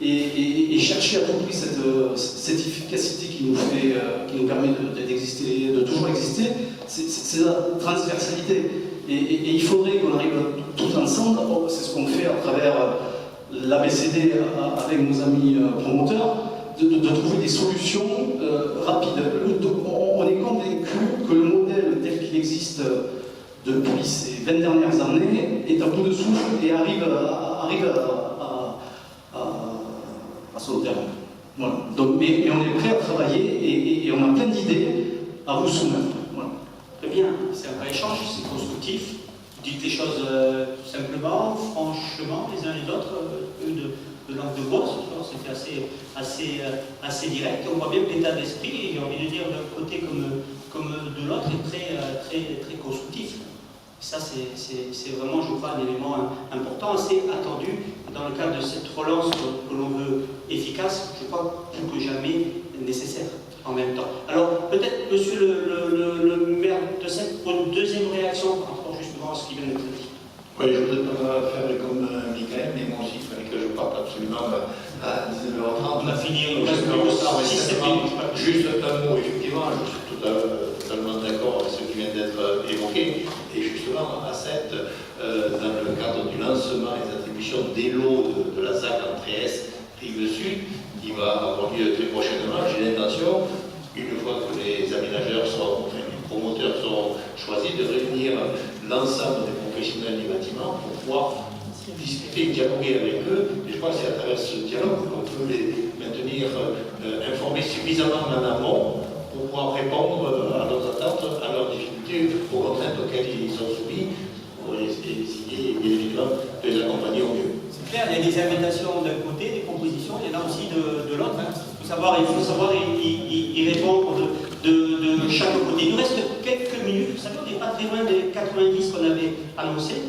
et chercher à tout prix cette efficacité qui nous permet d'exister, de toujours exister, c'est la transversalité. Et il faudrait qu'on arrive tous ensemble, c'est ce qu'on fait à travers l'ABCD avec nos amis promoteurs, de trouver des solutions rapides. On est convaincu que le modèle tel qu'il existe depuis ces 20 dernières années est à bout de souffle et arrive à son terme. Voilà. Donc, mais on est prêt à travailler et on a plein d'idées à vous soumettre. Voilà. Très bien, c'est un vrai échange, c'est constructif. Vous dites les choses tout simplement, franchement, les uns les autres, de langue de bois, c'était assez direct. On voit bien que l'état d'esprit, j'ai envie de dire, d'un côté comme de l'autre, est très constructif. Ça, c'est vraiment, je crois, un élément important, assez attendu dans le cadre de cette relance que l'on veut efficace, je crois, plus que jamais nécessaire en même temps. Alors, peut-être, monsieur le maire de Sèvres, pour une deuxième réaction par rapport justement à ce qui vient d'être dit. Oui, je ne voudrais pas faire comme Michael, mais moi aussi, il fallait que je parte absolument à 19h30. On a fini, juste un mot, effectivement, je suis totalement d'accord avec ce qui vient d'être évoqué. Et justement, à cette, dans le cadre du lancement et des attributions des lots de la ZAC en Trieste, Rive Sud, qui va avoir lieu très prochainement, j'ai l'intention, une fois que les aménageurs les promoteurs seront choisis, de réunir l'ensemble des professionnels du bâtiment pour pouvoir discuter, dialoguer avec eux. Et je crois que c'est à travers ce dialogue qu'on peut les maintenir informés suffisamment en amont pour pouvoir répondre à leurs attentes, à leurs difficultés, aux contraintes auxquelles ils sont soumis, pour essayer, bien évidemment, de les accompagner au mieux. C'est clair, il y a des invitations d'un côté, des propositions, il y en a aussi de l'autre. Il faut savoir y répondre de chaque côté. Il nous reste quelques minutes. Vous savez, on n'est pas très loin des 90 qu'on avait annoncés.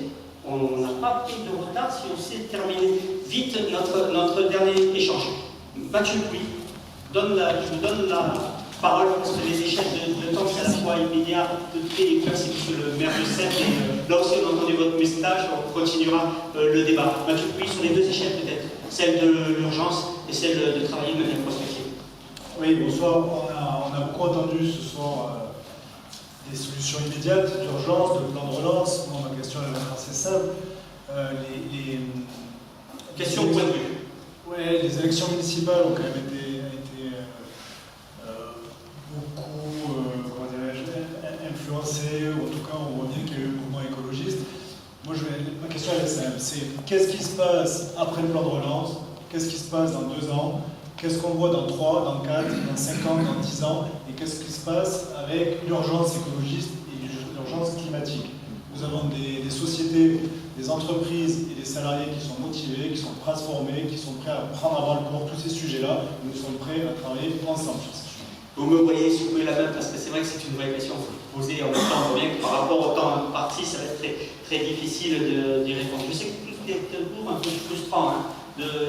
On n'a pas pris de retard si on sait terminer vite notre dernier échange. Mathieu Puy, je vous donne la parole parce que les échelles de temps, c'est à la fois immédiat, de très lecteur, c'est monsieur le maire de Sèvres. Et là aussi, on a entendu votre message, on continuera le débat. Mathieu Puy, sur les deux échelles peut-être, celle de l'urgence et celle de travailler de manière prospective. Oui, bonsoir. On a beaucoup entendu ce soir des solutions immédiates, d'urgence, de plan de relance. Moi, ma question elle va être assez simple. Question point de vue. Oui, les élections municipales ont quand même été beaucoup, comment dirais-je, influencées, ou en tout cas on voit bien qu'il y a eu le mouvement écologiste. Moi, ma question elle est simple, c'est qu'est-ce qui se passe après le plan de relance? Qu'est-ce qui se passe dans 2 ans? Qu'est-ce qu'on voit dans 3, dans 4, dans 5 ans, dans 10 ans? Et qu'est-ce qui se passe avec l'urgence écologiste et l'urgence climatique? Nous avons des sociétés, des entreprises et des salariés qui sont motivés, qui sont prêts à se former, qui sont prêts à prendre à bras le corps tous ces sujets-là. Nous sommes prêts à travailler ensemble sur ces sujets. Vous me voyez soulever la main parce que c'est vrai que c'est une vraie question que vous posez. En même temps, on voit bien que par rapport au temps imparti, ça va être très difficile d'y répondre. Je sais que c'est toujours un peu frustrant.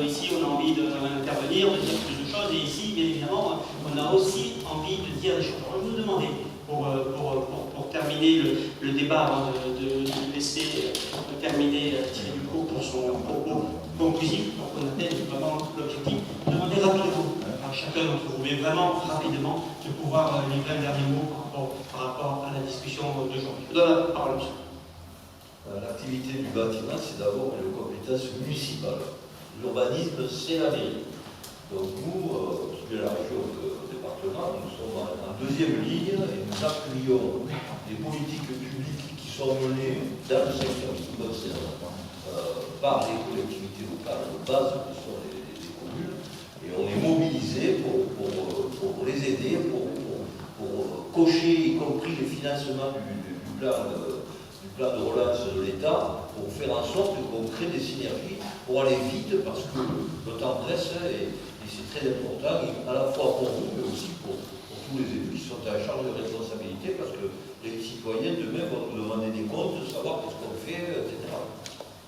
Ici, on a envie d'intervenir, de dire plus de choses, et ici, bien évidemment, on a aussi envie de dire des choses. Alors, je vais vous demander, pour terminer le débat, avant de laisser terminer Thierry Ducot pour son propos conclusif, pour qu'on atteigne vraiment l'objectif, demander rapidement à chacun d'entre vous, mais vraiment rapidement, de pouvoir livrer un dernier mot par rapport à la discussion d'aujourd'hui. Je donne la parole. L'activité du bâtiment, c'est d'abord une compétence municipale. L'urbanisme, c'est la mairie. Donc nous, qui de la région de département, nous sommes en deuxième ligne et nous appuyons les politiques publiques qui sont menées dans le secteur qui concerne par les collectivités locales de base, qui sont les communes, et on est mobilisé pour les aider, pour cocher, y compris les financements du plan de relance de l'État, pour faire en sorte qu'on crée des synergies pour aller vite, parce que le temps presse et c'est très important, à la fois pour vous, mais aussi pour tous les élus qui sont à charge de responsabilité, parce que les citoyens demain vont nous demander des comptes, de savoir ce qu'on fait, etc.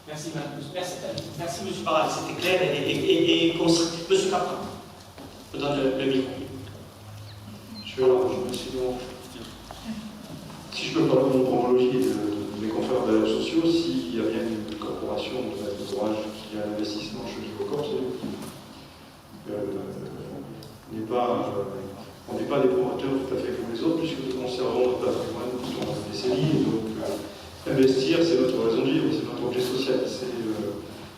Merci, merci M. Parral, c'était clair et concis. M. Capra, je vous donne le micro. Je me suis donc, si je peux parler de mon chronologie de mes confrères de réseaux sociaux, s'il y a bien une corporation de maître d'ouvrage qui a un investissement chez Vivocorp, c'est nous. On n'est pas des promoteurs tout à fait comme les autres, puisque nous conservons notre patrimoine depuis des décennies, et donc Investir, c'est notre raison de vivre, c'est notre objet social, c'est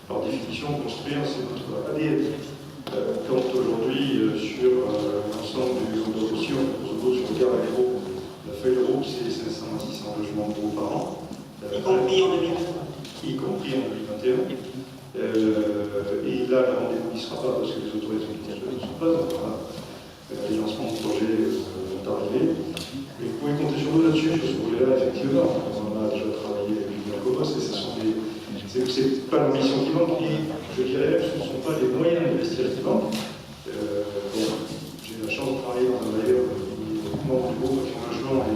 par définition construire, c'est notre ADN. Quand aujourd'hui, sur l'ensemble du réseau dotation, on se regarde à l'Hérault, la feuille de route, c'est 500 à 600 logements nouveaux par an. Y compris en 2021. Y compris en 2021. Et là, le rendez-vous n'y sera pas parce que les autorités ne sont pas. Les lancements de projets vont arriver. Et vous pouvez compter sur nous là-dessus, sur ce volet-là, effectivement. On a déjà travaillé avec les Cobos et ce sont des. C'est pas l'ambition qui manque, et je dirais même que ce ne sont pas les moyens d'investir qui manquent. J'ai eu la chance de travailler dans un bailleur membre du groupe Action Logement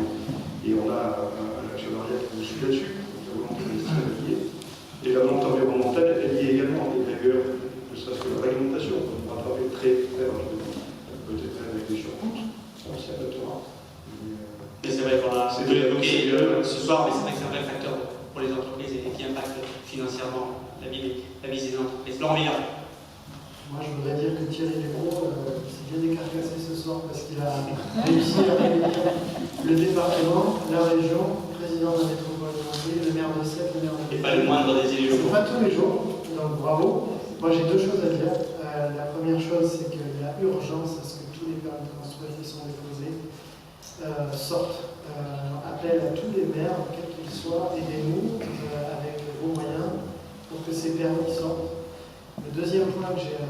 et on a un actionnariat qui nous suit là-dessus. Nous avons investir lié. Et la volonté environnementale est liée également à des rigueurs, ne serait-ce que la réglementation. On va travailler très rapidement, peut-être avec des surcoûts, on s'y adaptera. Mais c'est vrai qu'on a évoqué ce soir, mais c'est vrai que c'est un vrai facteur pour les entreprises et qui impacte financièrement la vie des entreprises. Laurent Villard. Moi, je voudrais dire que Thierry Desgros s'est bien décarcassé ce soir parce qu'il a réussi à réunir le département, la région, le président de la métropole de Montpellier, le maire de Sète, le maire de... Et pas le moindre des élus locaux. Pas tous les jours, donc bravo. Moi, j'ai deux choses à dire. La première chose, c'est qu'il y a urgence à ce que tous les permis de construire qui sont déposés sortent. Appel à tous les maires, quels qu'ils soient, aidez-nous avec vos moyens pour que ces permis sortent. Le deuxième point que j'ai à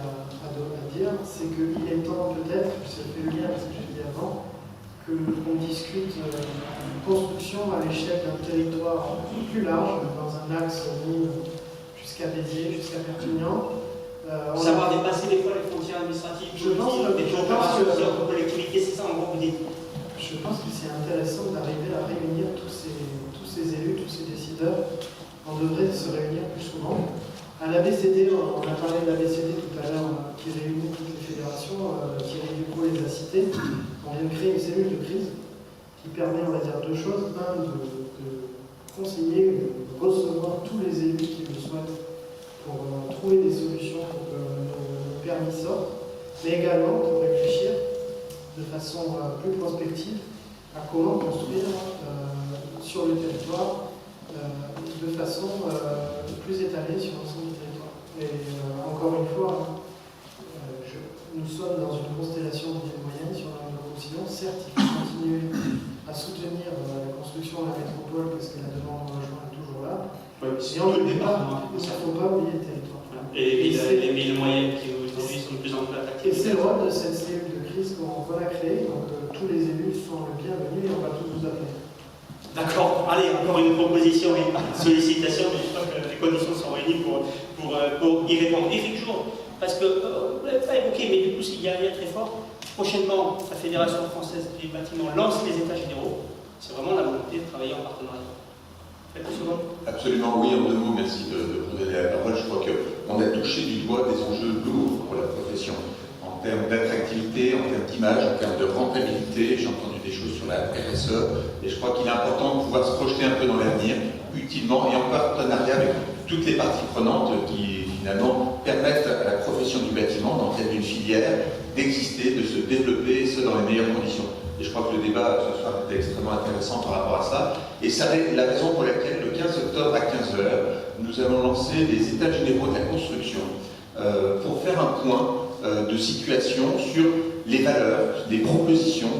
dire, c'est qu'il est temps peut-être, je fais le lien avec ce que j'ai dit avant, qu'on discute une construction à l'échelle d'un territoire plus large, dans un axe jusqu'à Béziers, jusqu'à Perpignan. Savoir dépasser des fois les frontières administratives, des coopérations entre collectivités, c'est ça en gros vous dites. Je pense que c'est intéressant d'arriver à réunir tous ces élus, tous ces décideurs. On devrait se réunir plus souvent. À l'ABCD, on a parlé de l'ABCD tout à l'heure, qui réunit toutes les fédérations, Thierry Ducrot les a cités. On vient de créer une cellule de crise qui permet, on va dire, deux choses. Un, de conseiller, de recevoir tous les élus qui le souhaitent pour trouver des solutions pour que nos permis sortent, mais également pour réfléchir de façon plus prospective à comment construire sur le territoire de façon plus étalée sur l'ensemble du territoire. Et encore une fois, nous sommes dans une constellation de moyens sur la Roussillon. Certes, il faut continuer à soutenir la construction de la métropole parce que la demande de logement est toujours là. Oui, et en le départ, il ne faut pas oublier le territoire. Et les moyens qui aujourd'hui sont de plus en plus attractifs. Et c'est le rôle de cette cellule de crise qu'on a créée. Donc tous les élus sont le bienvenu et on va tous vous appeler. D'accord. Allez, encore une proposition et une sollicitation, mais je crois que les conditions sont réunies pour y répondre. Effectivement, parce que vous ne l'avez pas évoqué, mais du coup, il y a un lien très fort. Prochainement, la Fédération française du bâtiment lance les états généraux. C'est vraiment la volonté de travailler en partenariat. Absolument, oui, en deux mots, merci de vous donner la parole. Je crois qu'on a touché du doigt des enjeux lourds pour la profession, en termes d'attractivité, en termes d'image, en termes de rentabilité. J'ai entendu des choses sur la RSE, et je crois qu'il est important de pouvoir se projeter un peu dans l'avenir, utilement et en partenariat avec toutes les parties prenantes qui, finalement, permettent à la profession du bâtiment, dans le cadre d'une filière, d'exister, de se développer, et ce, dans les meilleures conditions. Et je crois que le débat ce soir était extrêmement intéressant par rapport à ça. Et ça est la raison pour laquelle, le 15 octobre à 15h, nous allons lancer les états généraux de la construction pour faire un point de situation sur les valeurs, les propositions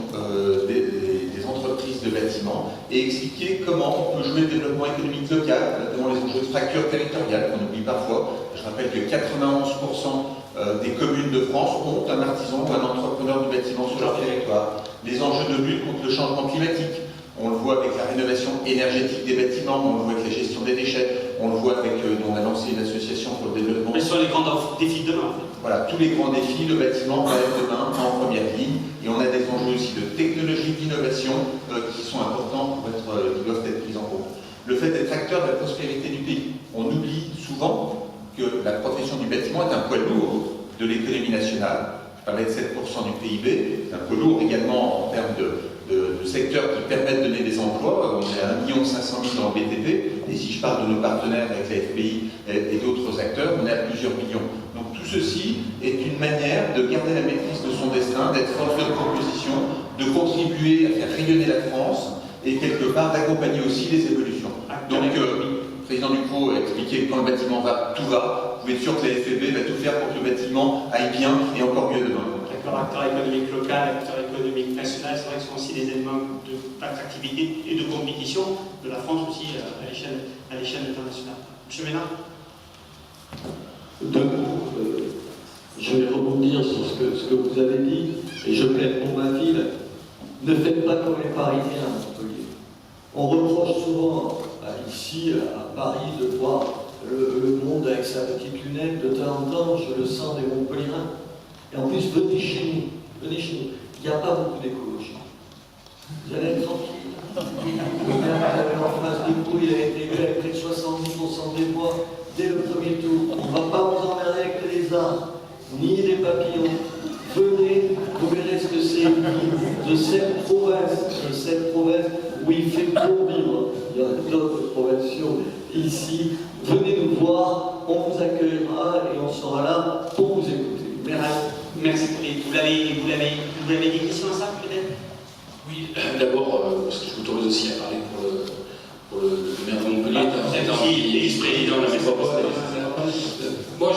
des entreprises de bâtiments et expliquer comment on peut jouer le développement économique local, notamment les enjeux de fracture territoriale qu'on oublie parfois. Je rappelle que 91% des communes de France ont un artisan ou un entrepreneur du bâtiment sur leur territoire. Les enjeux de lutte contre le changement climatique, on le voit avec la rénovation énergétique des bâtiments, on le voit avec la gestion des déchets, on le voit avec, on a lancé une association pour le développement. Quels sont les grands défis de demain? Voilà, tous les grands défis, le bâtiment va être demain en première ligne, et on a des enjeux aussi de technologie, d'innovation qui sont importants qui doivent être pris en compte. Le fait d'être acteur de la prospérité du pays, on oublie souvent que la profession du bâtiment est un poids lourd de l'économie nationale. Je parlais de 7% du PIB, c'est un peu lourd également en termes de secteurs qui permettent de donner des emplois. On est à 1 500 000 dans le BTP, et si je parle de nos partenaires avec la FPI et d'autres acteurs, on est à plusieurs millions. Donc tout ceci est une manière de garder la maîtrise de son destin, d'être force de proposition, de contribuer à faire rayonner la France et quelque part d'accompagner aussi les évolutions. À Donc, président Ducrot a expliqué que quand le bâtiment va, tout va. Vous pouvez être sûr que la FFB va tout faire pour que le bâtiment aille bien et encore mieux demain. D'accord, acteur économique local, acteur économique national, c'est vrai que ce sont aussi des éléments d'attractivité et de compétition de la France aussi à l'échelle internationale. Monsieur Ménard. Je vais rebondir sur ce que vous avez dit, et je plaide pour ma ville. Ne faites pas comme les Parisiens à Montpellier. On reproche souvent ici à Paris de voir le monde avec sa petite lunette. De temps en temps, je le sens des Montpelliérains. Et en plus, venez chez nous. Venez chez nous. Il n'y a pas beaucoup d'écologie. Vous allez être tranquille. En face de vous, il a été élu avec près de 70% des voix dès le premier tour. On ne va pas vous emmerder avec les arbres, ni les papillons. Venez, vous verrez ce que c'est de cette province où il fait bon vivre. Il y a d'autres provinciaux ici. Venez nous voir, on vous accueillera et on sera là pour vous écouter. Merci. Vous l'avez dit, Christian, à ça peut-être? Oui, d'abord, parce que je m'autorise aussi à parler pour le maire de Montpellier, vice-président de la métropole. Moi,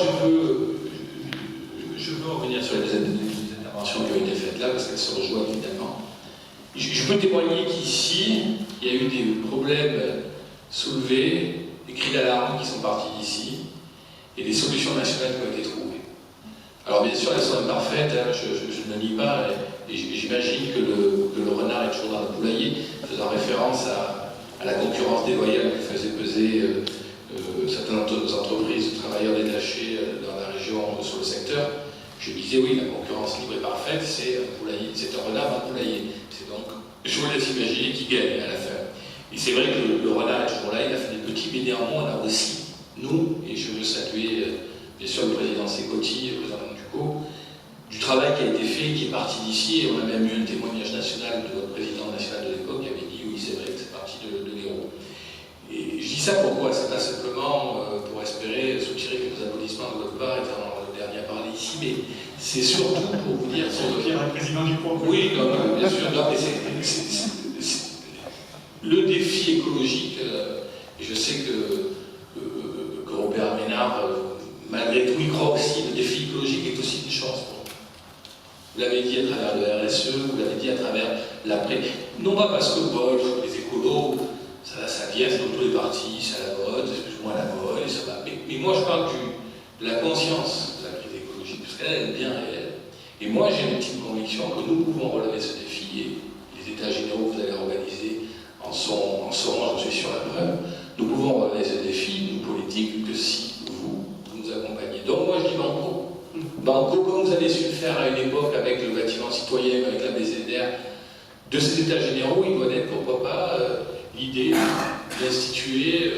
je veux revenir sur les interventions qui ont été faites là, parce qu'elles se rejoignent évidemment. Je peux témoigner qu'ici, il y a eu des problèmes soulevés, des cris d'alarme qui sont partis d'ici, et des solutions nationales qui ont été trouvées. Alors bien sûr, elles sont imparfaites, hein, je ne nie pas, et j'imagine que le renard est toujours dans le poulailler, faisant référence à la concurrence déloyale que faisaient peser certaines entreprises de travailleurs détachés dans la région sur le secteur. Je disais oui, la concurrence libre et parfaite, c'est un renard dans le poulailler. C'est donc, je vous laisse imaginer qui gagne à la fin. Et c'est vrai que le renard est toujours là, il a fait des petits, mais néanmoins on a aussi, nous, et je veux saluer bien sûr le président Secotti, le président Ducrot, du travail qui a été fait, qui est parti d'ici, et on a même eu un témoignage national de notre président national de l'époque qui avait dit oui, c'est vrai que c'est parti de l'Hérault. Et je dis ça pourquoi? C'est pas simplement pour espérer soutirer quelques applaudissements de votre part, étant le dernier à parler ici, mais c'est surtout pour vous dire... le président Ducrot. Oui, non, bien sûr, non, mais le défi écologique, et je sais que Robert Ménard, malgré tout, il croit aussi, le défi écologique est aussi une chance pour nous. Vous l'avez dit à travers le RSE, vous l'avez dit à travers l'après. Non pas parce que les écolos, ça vient, c'est dans tous les partis, c'est à la mode, c'est plus ou moins à la mode, et ça va. Mais moi je parle de la conscience de la crise écologique, parce qu'elle est bien réelle. Et moi j'ai une petite conviction que nous pouvons relever ce défi, et les états généraux que vous allez organiser en seront, je suis sur la preuve. Nous pouvons relever ce défi, nous politiques, que si vous nous accompagnez. Donc moi je dis banco. Banco, comme vous avez su le faire à une époque avec le bâtiment citoyen, avec la BZR, de ces états généraux, il doit être, pourquoi pas, l'idée d'instituer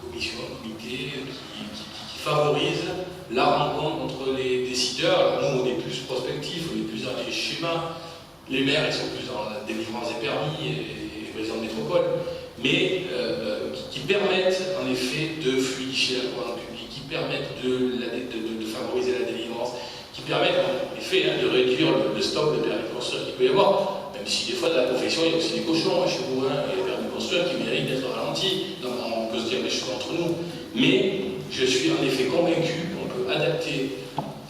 une commission, un comité qui favorise la rencontre entre les décideurs. Alors nous, on est plus prospectifs, on est plus dans les schémas. Les maires, ils sont plus dans la délivrance des permis et les présidents de métropole, mais qui permettent en effet de fluidifier la commande publique, qui permettent de favoriser la délivrance, qui permettent en effet de réduire le stock de permis de construire qu'il peut y avoir, même si des fois dans la profession il y a aussi des cochons chez vous, et les permis de construire qui méritent d'être ralentis, donc on peut se dire des choses entre nous, mais je suis en effet convaincu qu'on peut adapter.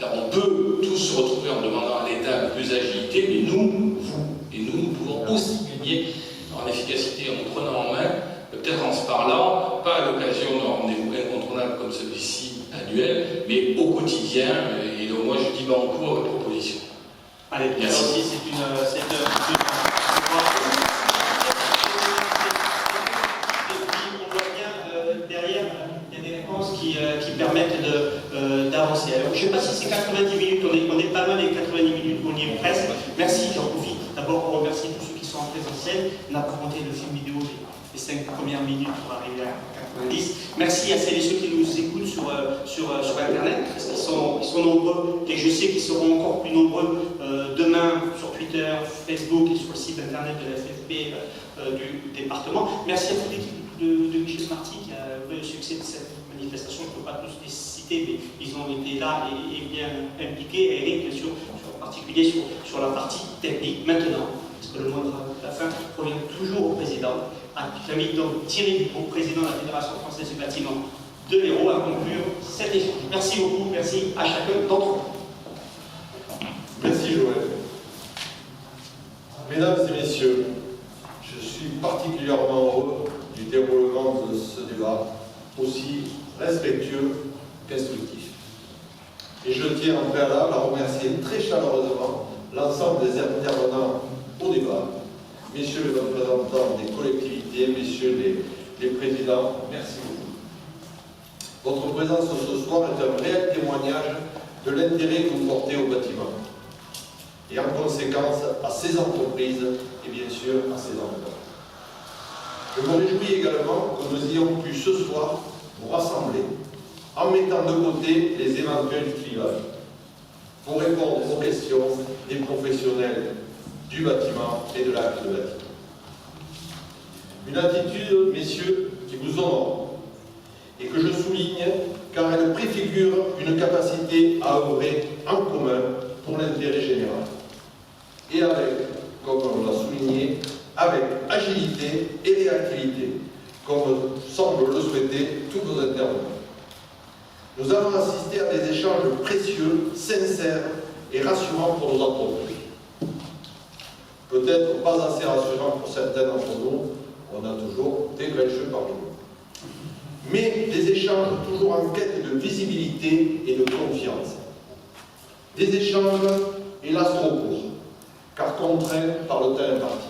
On peut tous se retrouver en demandant à l'État plus d'agilité, mais nous, vous et nous pouvons aussi gagner en efficacité en nous prenant en main, peut-être en se parlant, pas à l'occasion d'un rendez-vous incontournable comme celui-ci annuel, mais au quotidien. Et donc moi je dis banco à votre proposition. Allez, merci. Aussi, c'est une on voit bien derrière, il y a des réponses qui permettent d'avancer. Alors, je ne sais pas si c'est 90 minutes, on est pas mal avec 90 minutes, on y est presque. Merci, j'en profite d'abord pour remercier tous ceux qui sont en présentiel. On n'a pas compté le film vidéo les 5 premières minutes pour arriver à 90. Merci à celles et ceux qui nous écoutent sur Internet, parce qu'ils sont nombreux, et je sais qu'ils seront encore plus nombreux demain sur Twitter, Facebook et sur le site Internet de la FFP du département. Merci à toute l'équipe de Michel Marty qui a vu le succès de cette manifestation. Je ne peux pas tous les citer, mais ils ont été là et bien impliqués. Et Eric, bien sûr, en particulier sur la partie technique. Maintenant, parce que le mot de la fin revient toujours au président. J'invite donc Thierry Ducrot, président de la Fédération française du bâtiment de l'Hérault, à conclure cet échange. Merci beaucoup, merci à chacun d'entre vous. Merci Joël. Mesdames et messieurs, je suis particulièrement heureux du déroulement de ce débat, aussi respectueux qu'instructif. Et je tiens en préalable à remercier très chaleureusement l'ensemble des intervenants au débat, messieurs les représentants des collectivités, messieurs les présidents, merci beaucoup. Votre présence ce soir est un réel témoignage de l'intérêt que vous portez au bâtiment et en conséquence à ces entreprises et bien sûr à ces emplois. Je me réjouis également que nous ayons pu ce soir vous rassembler en mettant de côté les éventuels clivages pour répondre aux questions des professionnels du bâtiment et de l'acte de bâtiment. Une attitude, messieurs, qui vous honore et que je souligne car elle préfigure une capacité à œuvrer en commun pour l'intérêt général. Et avec, comme on l'a souligné, avec agilité et réactivité, comme semblent le souhaiter tous nos intervenants. Nous allons assister à des échanges précieux, sincères et rassurants pour nos entreprises. Peut-être pas assez rassurants pour certains d'entre nous, on a toujours des grincheux parmi nous. Mais des échanges toujours en quête de visibilité et de confiance. Des échanges, hélas trop courts, car contraints par le temps imparti.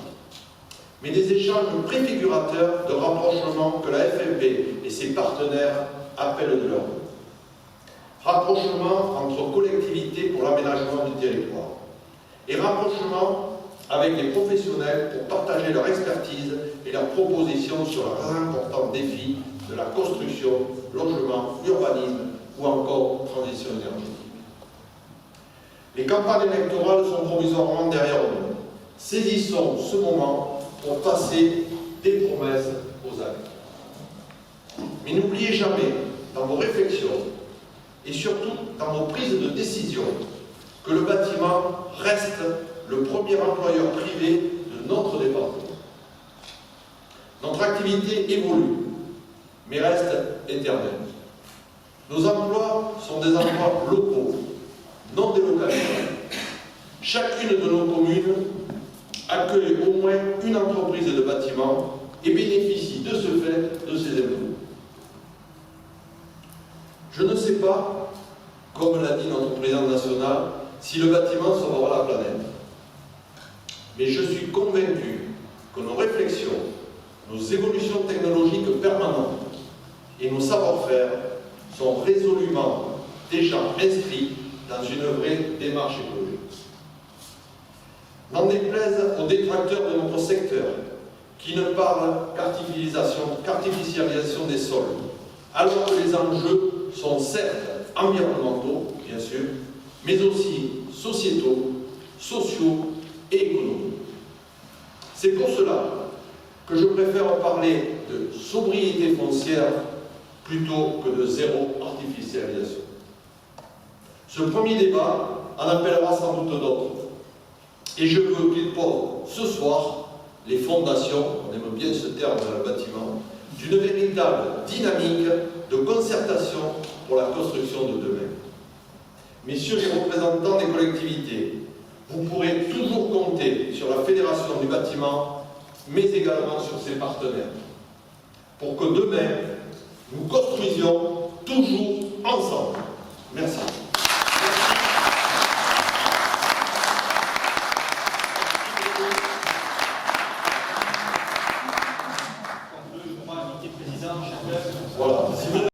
Mais des échanges préfigurateurs de rapprochement que la FFB et ses partenaires appellent de leur vœu. Rapprochement entre collectivités pour l'aménagement du territoire et rapprochement avec les professionnels pour partager leur expertise et leurs propositions sur leurs importants défis de la construction, logement, urbanisme ou encore transition énergétique. Les campagnes électorales sont provisoirement derrière nous. Saisissons ce moment pour passer des promesses aux actes. Mais n'oubliez jamais, dans vos réflexions et surtout dans vos prises de décision, que le bâtiment reste le premier employeur privé de notre département. Notre activité évolue, mais reste éternelle. Nos emplois sont des emplois locaux, non délocalisés. Chacune de nos communes accueille au moins une entreprise de bâtiment et bénéficie de ce fait de ses impôts. Je ne sais pas, comme l'a dit notre président national, si le bâtiment sauvera la planète. Mais je suis convaincu que nos réflexions, nos évolutions technologiques permanentes et nos savoir-faire sont résolument déjà inscrits dans une vraie démarche écologique. N'en déplaise aux détracteurs de notre secteur qui ne parlent qu'artificialisation des sols, alors que les enjeux sont certes environnementaux, bien sûr, mais aussi sociétaux, sociaux et économiques. C'est pour cela que je préfère parler de sobriété foncière plutôt que de zéro artificialisation. Ce premier débat en appellera sans doute d'autres. Et je veux qu'il pose ce soir les fondations, on aime bien ce terme dans le bâtiment, d'une véritable dynamique de concertation pour la construction de demain. Messieurs les représentants des collectivités, vous pourrez toujours compter sur la Fédération du bâtiment, mais également sur ses partenaires, pour que demain, nous construisions toujours ensemble. Merci. Président, chacun. Voilà.